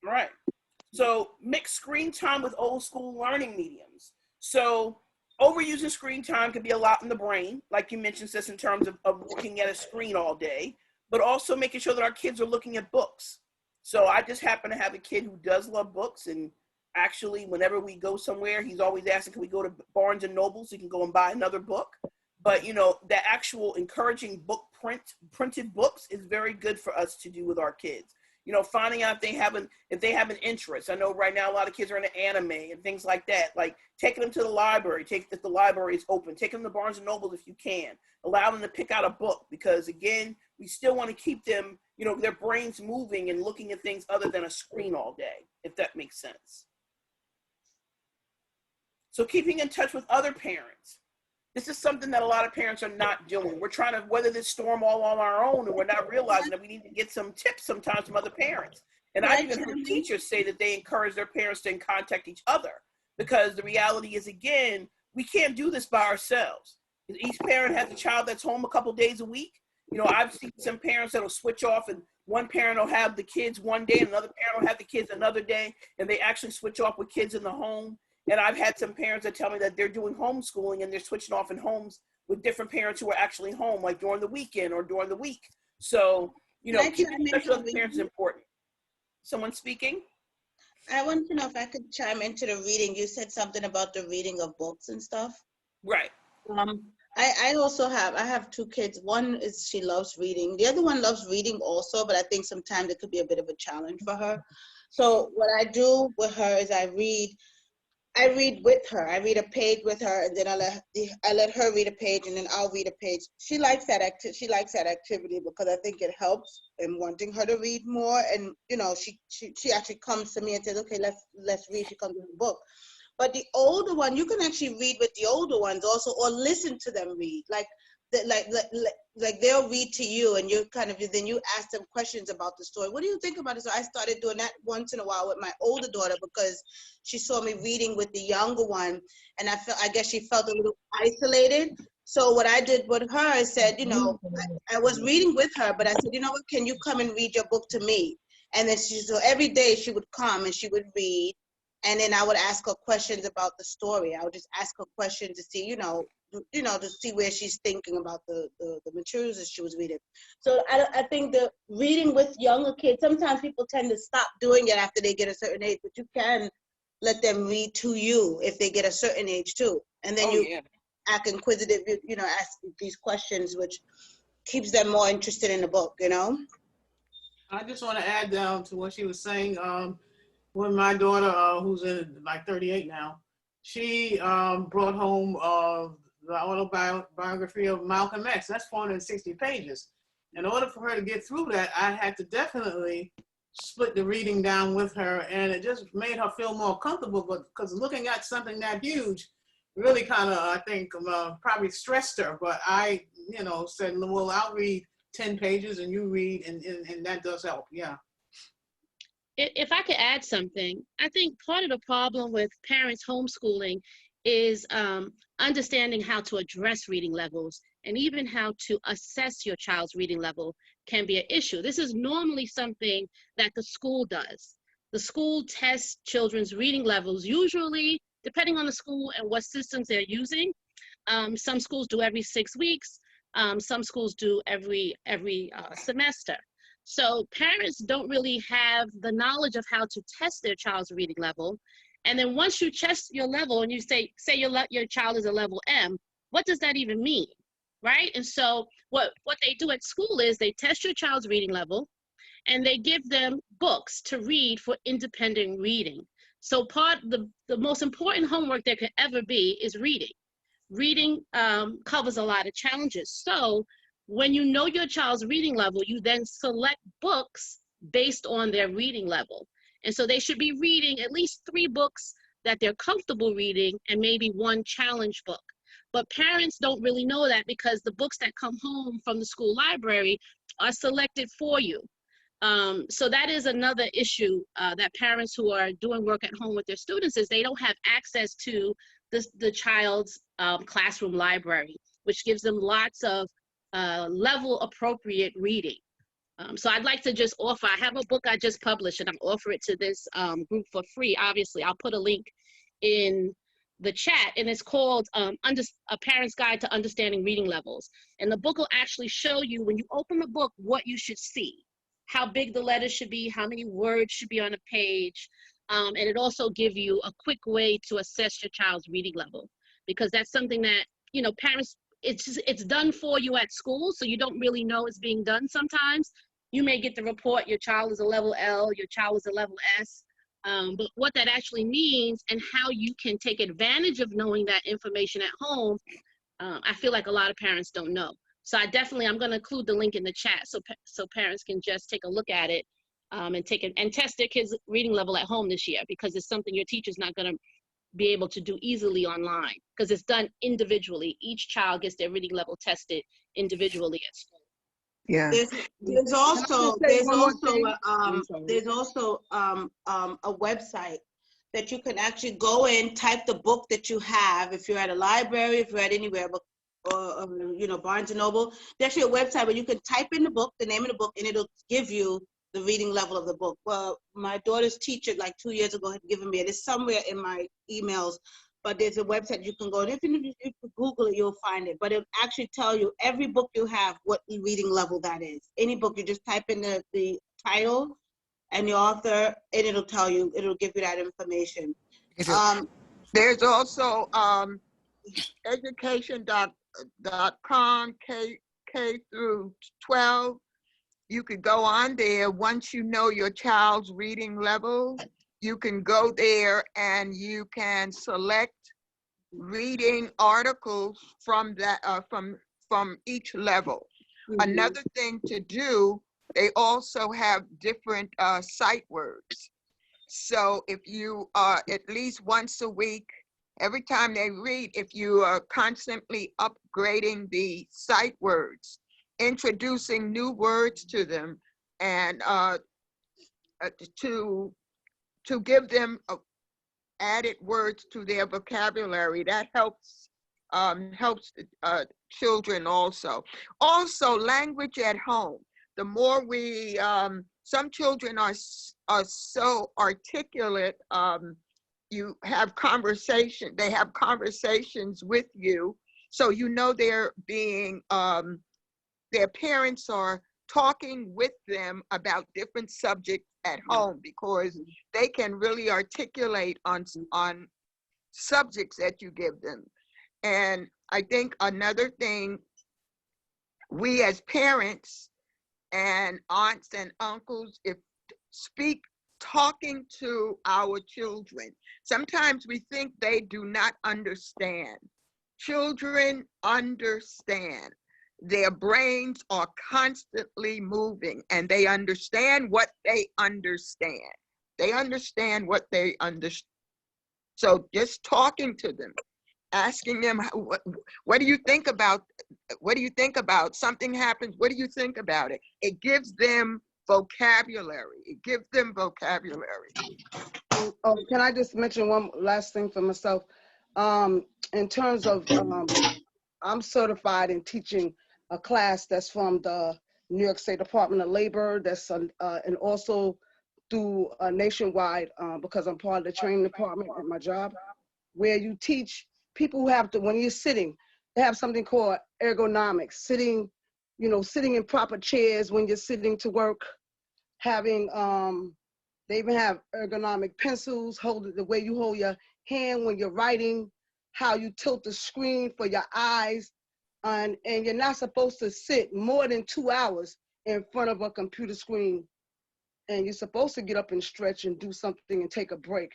right. So mix screen time with old school learning mediums. So overusing screen time can be a lot in the brain, like you mentioned, sis, in terms of looking at a screen all day, but also making sure that our kids are looking at books. So I just happen to have a kid who does love books, and actually whenever we go somewhere, he's always asking, can we go to Barnes and Noble so he can go and buy another book? But the actual encouraging printed books is very good for us to do with our kids. Finding out if they have an interest. I know right now a lot of kids are into anime and things like that. Like taking them to the library, if the library is open, taking them to Barnes and Noble if you can. Allow them to pick out a book, because again, we still want to keep them, their brains moving and looking at things other than a screen all day, if that makes sense. So keeping in touch with other parents. This is something that a lot of parents are not doing. We're trying to weather this storm all on our own, and we're not realizing that we need to get some tips sometimes from other parents. And I've even heard teachers say that they encourage their parents to contact each other, because the reality is, again, we can't do this by ourselves. Each parent has a child that's home a couple days a week. I've seen some parents that'll switch off, and one parent will have the kids one day and another parent will have the kids another day, and they actually switch off with kids in the home. And I've had some parents that tell me that they're doing homeschooling and they're switching off in homes with different parents who are actually home, like during the weekend or during the week. So, keeping in touch with other parents is important. Someone speaking? I want to know if I could chime into the reading. You said something about the reading of books and stuff. Right. I also have two kids. One is, she loves reading. The other one loves reading also, but I think sometimes it could be a bit of a challenge for her. So what I do with her is I read with her. I read a page with her, and then I let her read a page, and then I'll read a page. She likes that activity because I think it helps in wanting her to read more. And she actually comes to me and says, "Okay, let's read." She comes with a book. But the older one, you can actually read with the older ones also, or listen to them read. Like they'll read to you, and then you ask them questions about the story. What do you think about it? So I started doing that once in a while with my older daughter, because she saw me reading with the younger one, and I guess she felt a little isolated. So what I did with her, I said, I was reading with her, but I said, what, can you come and read your book to me? And then so every day she would come and she would read, and then I would ask her questions about the story. I would just ask her questions to see, to see where she's thinking about the materials that she was reading. So I think the reading with younger kids, sometimes people tend to stop doing it after they get a certain age, but you can let them read to you if they get a certain age too. And then act inquisitive, ask these questions, which keeps them more interested in the book, I just want to add down to what she was saying. When my daughter, who's in like 38 now, she brought home the autobiography of Malcolm X. That's 460 pages. In order for her to get through that, I had to definitely split the reading down with her, and it just made her feel more comfortable. But because looking at something that huge really kind of, I think, probably stressed her. But I, said, well, I'll read 10 pages and you read, and that does help. Yeah. If I could add something, I think part of the problem with parents homeschooling is understanding how to address reading levels, and even how to assess your child's reading level can be an issue. This is normally something that the school does. The school tests children's reading levels, usually depending on the school and what systems they're using. Some schools do every 6 weeks. Some schools do every semester. So parents don't really have the knowledge of how to test their child's reading level. And then once you test your level and you say your child is a level M, what does that even mean, right? And so what they do at school is they test your child's reading level, and they give them books to read for independent reading. So the most important homework there could ever be is reading. Reading covers a lot of challenges. So when you know your child's reading level, you then select books based on their reading level. And so they should be reading at least 3 books that they're comfortable reading, and maybe 1 challenge book. But parents don't really know that, because the books that come home from the school library are selected for you. So that is another issue that parents who are doing work at home with their students is they don't have access to the child's classroom library, which gives them lots of level appropriate reading. So I'd like to just offer, I have a book I just published, and I'll offer it to this group for free. Obviously, I'll put a link in the chat, and it's called A Parent's Guide to Understanding Reading Levels. And the book will actually show you, when you open the book, what you should see, how big the letters should be, how many words should be on a page. And it also gives you a quick way to assess your child's reading level, because that's something that, parents, it's done for you at school, so you don't really know it's being done sometimes. You may get the report, your child is a level L, your child is a level S, but what that actually means and how you can take advantage of knowing that information at home, I feel like a lot of parents don't know. So I'm going to include the link in the chat so parents can just take a look at it and test their kids' reading level at home this year, because it's something your teacher's not going to be able to do easily online, because it's done individually. Each child gets their reading level tested individually at school. Yeah. There's also a website that you can actually go in, type the book that you have. If you're at a library, if you're at anywhere, or Barnes and Noble, there's actually a website where you can type in the book, the name of the book, and it'll give you the reading level of the book. Well, my daughter's teacher, like 2 years ago, had given me it. It's somewhere in my emails, but there's a website you can go, and if you Google it, you'll find it. But it'll actually tell you every book you have, what reading level that is. Any book, you just type in the title and the author, and it'll tell you, it'll give you that information. There's also education.com, K through 12. You could go on there. Once you know your child's reading level, you can go there and you can select reading articles from that from each level. Another thing to do, they also have different sight words. So if you at least once a week, every time they read, if you are constantly upgrading the sight words, introducing new words to them, and to give them added words to their vocabulary, that helps children also. Also, language at home. The more we, some children are so articulate. You have conversation. They have conversations with you, so you know they're being. Their parents are talking with them about different subjects at home, because they can really articulate on subjects that you give them. And I think another thing, we as parents and aunts and uncles, talking to our children. Sometimes we think they do not understand. Children understand. Their brains are constantly moving, and they understand what they understand. They understand what they understand. So just talking to them, asking them, what do you think about, what do you think about, something happens, what do you think about it? It gives them vocabulary. It gives them vocabulary. Oh, can I just mention one last thing for myself? In terms of, I'm certified in teaching a class that's from the New York State Department of Labor, that's and also through nationwide, because I'm part of the training department at my job, where you teach people who have to, when you're sitting, they have something called ergonomics, sitting, sitting in proper chairs when you're sitting to work, having, they even have ergonomic pencils, hold it the way you hold your hand when you're writing, how you tilt the screen for your eyes, and you're not supposed to sit more than 2 hours in front of a computer screen, and you're supposed to get up and stretch and do something and take a break.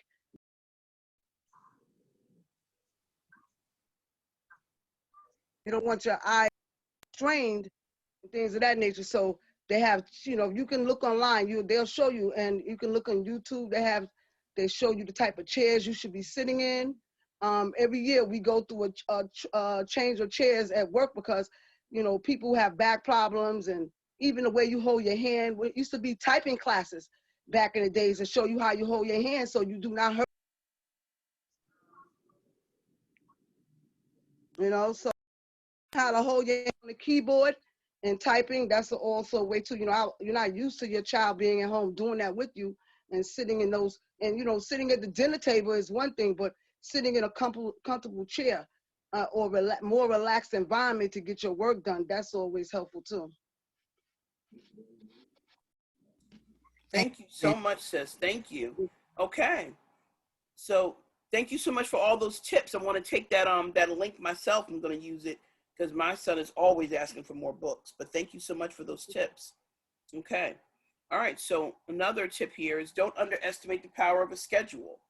You don't want your eyes strained and things of that nature. So they have, you can look online, they'll show you, and you can look on YouTube, they show you the type of chairs you should be sitting in. Every year we go through a change of chairs at work because, people have back problems, and even the way you hold your hand. It used to be typing classes back in the days to show you how you hold your hand so you do not hurt. So how to hold your hand on the keyboard and typing, that's also a way to, you're not used to your child being at home doing that with you and sitting in those, and sitting at the dinner table is one thing, but sitting in a comfortable chair or more relaxed environment to get your work done, that's always helpful too. Thank you so much, sis. Thank you. Okay. So thank you so much for all those tips. I want to take that link myself. I'm going to use it because my son is always asking for more books. But thank you so much for those tips. Okay. All right. So another tip here is don't underestimate the power of a schedule.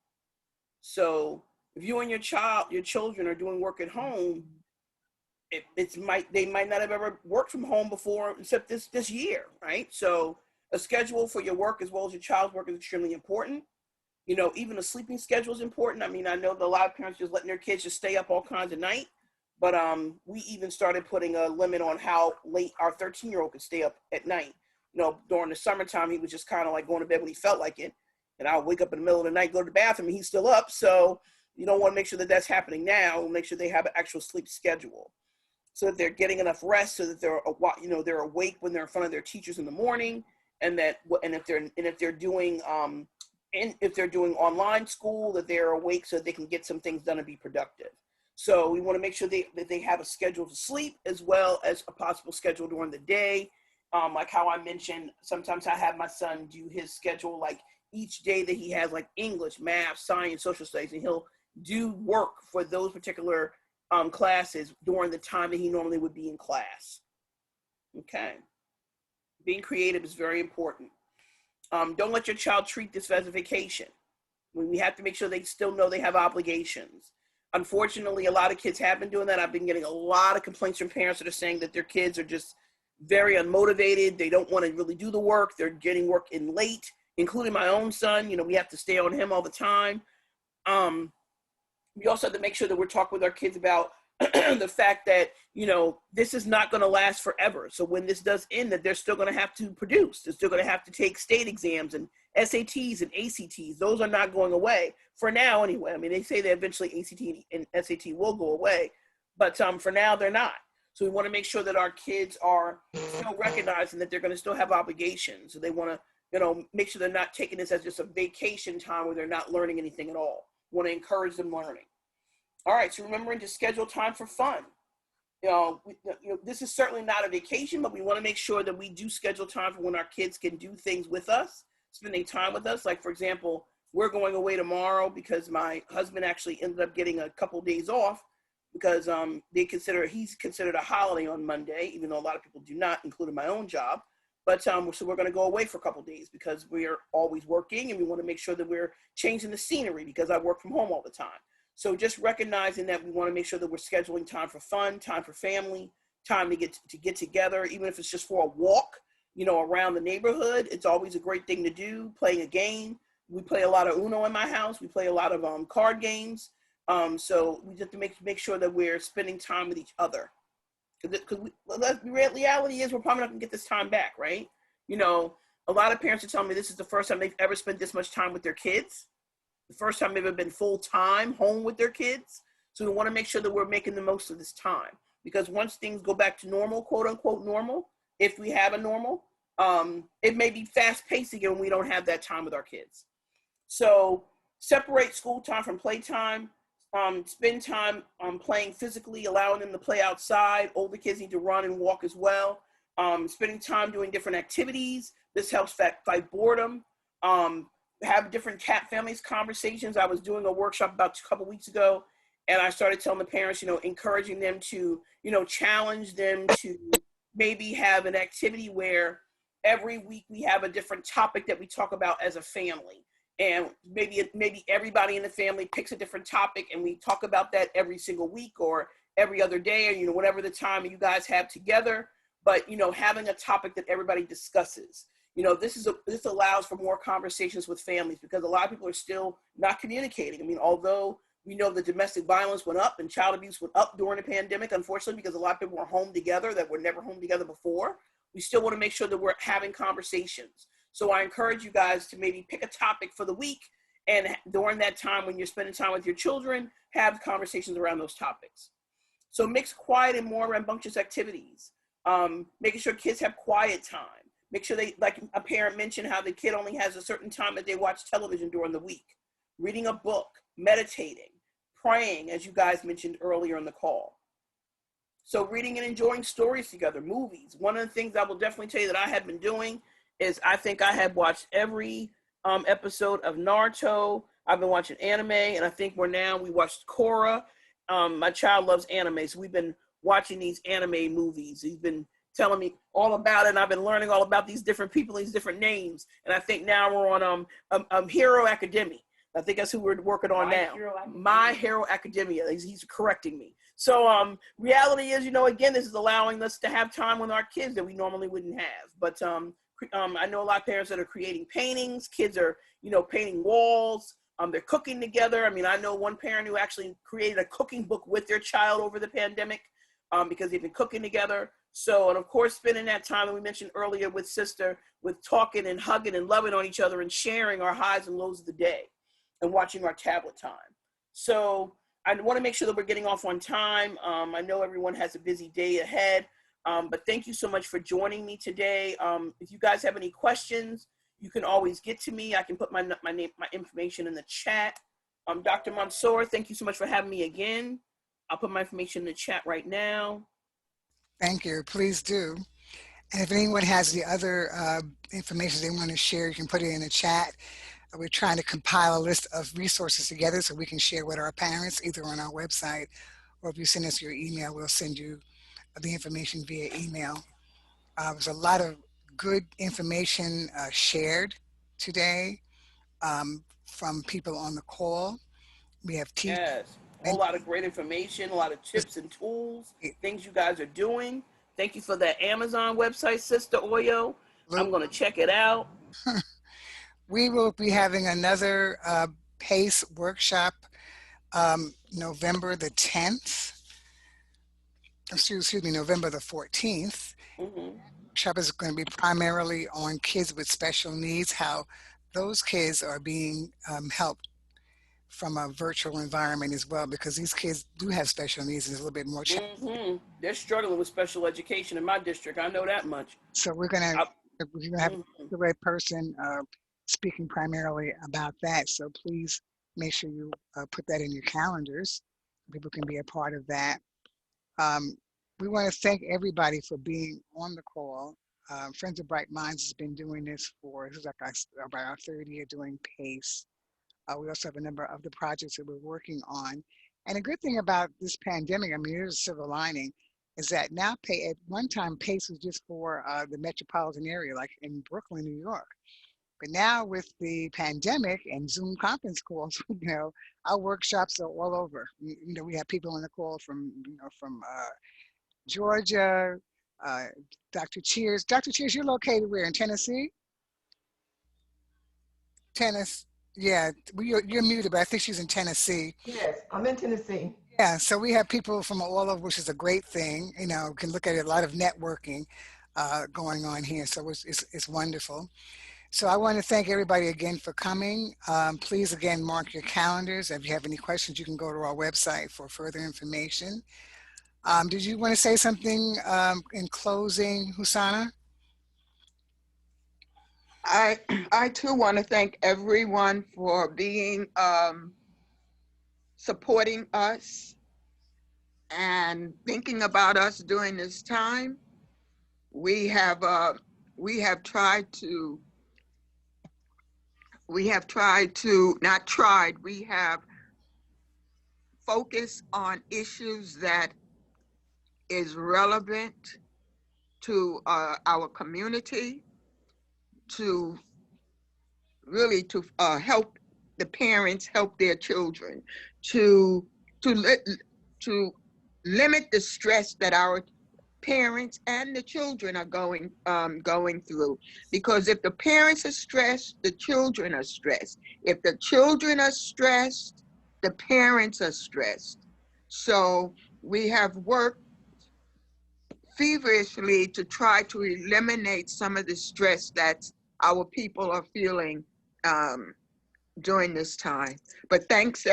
So if you and your children are doing work at home, they might not have ever worked from home before except this year, right? So a schedule for your work as well as your child's work is extremely important. Even a sleeping schedule is important. I mean, I know that a lot of parents just letting their kids just stay up all kinds of night, but we even started putting a limit on how late our 13-year-old could stay up at night. During the summertime, he was just kind of like going to bed when he felt like it. And I'll wake up in the middle of the night, go to the bathroom, and he's still up. So you don't want to make sure that that's happening now. We'll make sure they have an actual sleep schedule so that they're getting enough rest, so that they're awake when they're in front of their teachers in the morning, and if they're doing online school, that they're awake so that they can get some things done and be productive. So we want to make sure that they have a schedule to sleep as well as a possible schedule during the day. Like how I mentioned, sometimes I have my son do his schedule, like each day that he has like English, math, science, social studies, and he'll do work for those particular classes during the time that he normally would be in class. Okay. Being creative is very important. Don't let your child treat this as a vacation. We have to make sure they still know they have obligations. Unfortunately, a lot of kids have been doing that. I've been getting a lot of complaints from parents that are saying that their kids are just very unmotivated. They don't want to really do the work. They're getting work in late, including my own son. We have to stay on him all the time. We also have to make sure that we're talking with our kids about the fact that, this is not going to last forever. So when this does end, that they're still going to have to produce. They're still going to have to take state exams and SATs and ACTs. Those are not going away for now anyway. I mean, they say that eventually ACT and SAT will go away, but for now they're not. So we want to make sure that our kids are still recognizing that they're going to still have obligations. So they want to, make sure they're not taking this as just a vacation time where they're not learning anything at all. We want to encourage them learning. All right, so remembering to schedule time for fun. This is certainly not a vacation, but we want to make sure that we do schedule time for when our kids can do things with us, spending time with us. Like, for example, we're going away tomorrow because my husband actually ended up getting a couple days off because he's considered a holiday on Monday, even though a lot of people do not, including my own job. But so we're going to go away for a couple days because we're always working, and we want to make sure that we're changing the scenery because I work from home all the time. So just recognizing that we want to make sure that we're scheduling time for fun, time for family, time to get together, even if it's just for a walk, you know, around the neighborhood. It's always a great thing to do. Playing a game. We play a lot of Uno in my house. We play a lot of card games. So we just have to make sure that we're spending time with each other. Because the reality is we're probably not gonna get this time back, right? You know, a lot of parents are telling me this is the first time they've ever spent this much time with their kids. The first time they've ever been full time home with their kids. So we want to make sure that we're making the most of this time, because once things go back to normal, quote unquote normal, if we have a normal, it may be fast paced again when we don't have that time with our kids. So separate school time from playtime. Spend time playing physically, allowing them to play outside. Older kids need to run and walk as well. Spending time doing different activities. This helps fight boredom. Have different families conversations. I was doing a workshop about a couple weeks ago, and I started telling the parents, you know, encouraging them to, you know, challenge them to maybe have an activity where every week we have a different topic that we talk about as a family. And maybe everybody in the family picks a different topic, and we talk about that every single week or every other day, or, you know, whatever the time you guys have together. But, you know, having a topic that everybody discusses. You know, this allows for more conversations with families, because a lot of people are still not communicating. I mean, although we know that domestic violence went up and child abuse went up during the pandemic, unfortunately, because a lot of people were home together that were never home together before, we still want to make sure that we're having conversations. So I encourage you guys to maybe pick a topic for the week, and during that time when you're spending time with your children, have conversations around those topics. So mix quiet and more rambunctious activities. Making sure kids have quiet time. Make sure they, like a parent mentioned, how the kid only has a certain time that they watch television during the week. Reading a book, meditating, praying, as you guys mentioned earlier in the call. So reading and enjoying stories together, movies. One of the things I will definitely tell you that I have been doing is I think I have watched every episode of Naruto. I've been watching anime, and I think we watched Korra. My child loves anime, so we've been watching these anime movies. He's been telling me all about it, and I've been learning all about these different people, these different names. And I think now we're on Hero Academia. I think that's who we're working on now. My Hero Academia. He's correcting me. So reality is, you know, again, this is allowing us to have time with our kids that we normally wouldn't have. But I know a lot of parents that are creating paintings. Kids are, you know, painting walls. They're cooking together. I mean, I know one parent who actually created a cooking book with their child over the pandemic because they've been cooking together. So, and of course, spending that time that we mentioned earlier with sister, with talking and hugging and loving on each other and sharing our highs and lows of the day and watching our tablet time. So I want to make sure that we're getting off on time. I know everyone has a busy day ahead, but thank you so much for joining me today. If you guys have any questions, you can always get to me. I can put my information in the chat. Dr. Mansour, thank you so much for having me again. I'll put my information in the chat right now. Thank you. Please do. And if anyone has the other information they want to share, you can put it in the chat. We're trying to compile a list of resources together so we can share with our parents, either on our website, or if you send us your email, we'll send you the information via email. There's a lot of good information shared today from people on the call. We have teachers. Yes, a whole lot of great information, a lot of tips and tools, things you guys are doing. Thank you for that Amazon website, Sister Oyo. I'm going to check it out. We will be having another PACE workshop November the 10th. Excuse me, November the 14th. Workshop is going to be primarily on kids with special needs, how those kids are being helped from a virtual environment as well, because these kids do have special needs and it's a little bit more challenging. They're struggling with special education in my district. I know that much. So we're going to have the right person speaking primarily about that. So please make sure you put that in your calendars. People can be a part of that. We want to thank everybody for being on the call. Friends of Bright Minds has been doing this this is like about our third year doing PACE. We also have a number of the projects that we're working on. And a good thing about this pandemic, I mean, there's a silver lining, is that now at one time PACE was just for the metropolitan area, like in Brooklyn, New York. But now with the pandemic and Zoom conference calls, our workshops are all over. We have people on the call from Georgia, uh, Dr. Cheers. Dr. Cheers, you're located where, in Tennessee? Tennessee. Yeah, you're muted, but I think she's in Tennessee. Yes, I'm in Tennessee. Yeah, so we have people from all over, which is a great thing. Can look at it, a lot of networking going on here. So it's wonderful. So I want to thank everybody again for coming. Please, again, mark your calendars. If you have any questions, you can go to our website for further information. Did you want to say something in closing, Husana? I too want to thank everyone for being supporting us and thinking about us during this time. We have tried to not tried, we have focused on issues that is relevant to our community, to really to help the parents help their children, to to limit the stress that our parents and the children are going through. Because if the parents are stressed, the children are stressed. If the children are stressed, the parents are stressed. So we have worked feverishly to try to eliminate some of the stress that our people are feeling during this time. But thank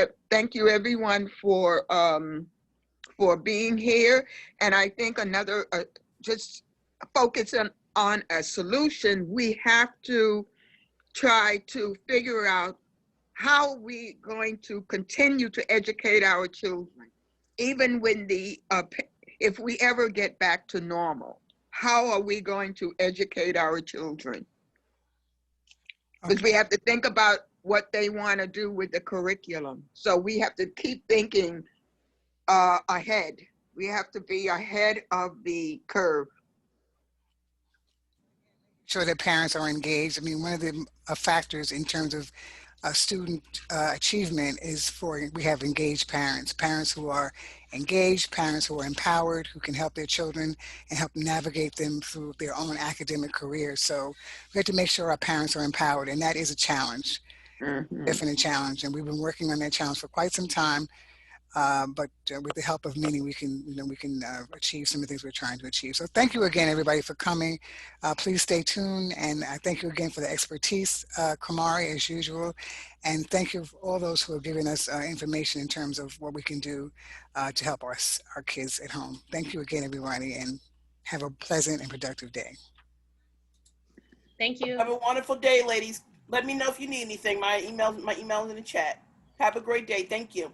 you everyone for being here. And I think another, just focusing on a solution, we have to try to figure out how we going to continue to educate our children, even when if we ever get back to normal. How are we going to educate our children? Because we have to think about what they want to do with the curriculum. So we have to keep thinking ahead. We have to be ahead of the curve. Sure that parents are engaged. I mean, one of the factors in terms of student achievement is we have engaged parents who are engaged, parents who are empowered, who can help their children and help navigate them through their own academic careers. So we have to make sure our parents are empowered, and that is a challenge, definite challenge. And we've been working on that challenge for quite some time. But with the help of many, we can achieve some of the things we're trying to achieve. So thank you again, everybody, for coming. Please stay tuned, and I thank you again for the expertise, Kamari, as usual. And thank you for all those who have given us information in terms of what we can do to help our kids at home. Thank you again, everybody, and have a pleasant and productive day. Thank you. Have a wonderful day, ladies. Let me know if you need anything. My email is in the chat. Have a great day. Thank you.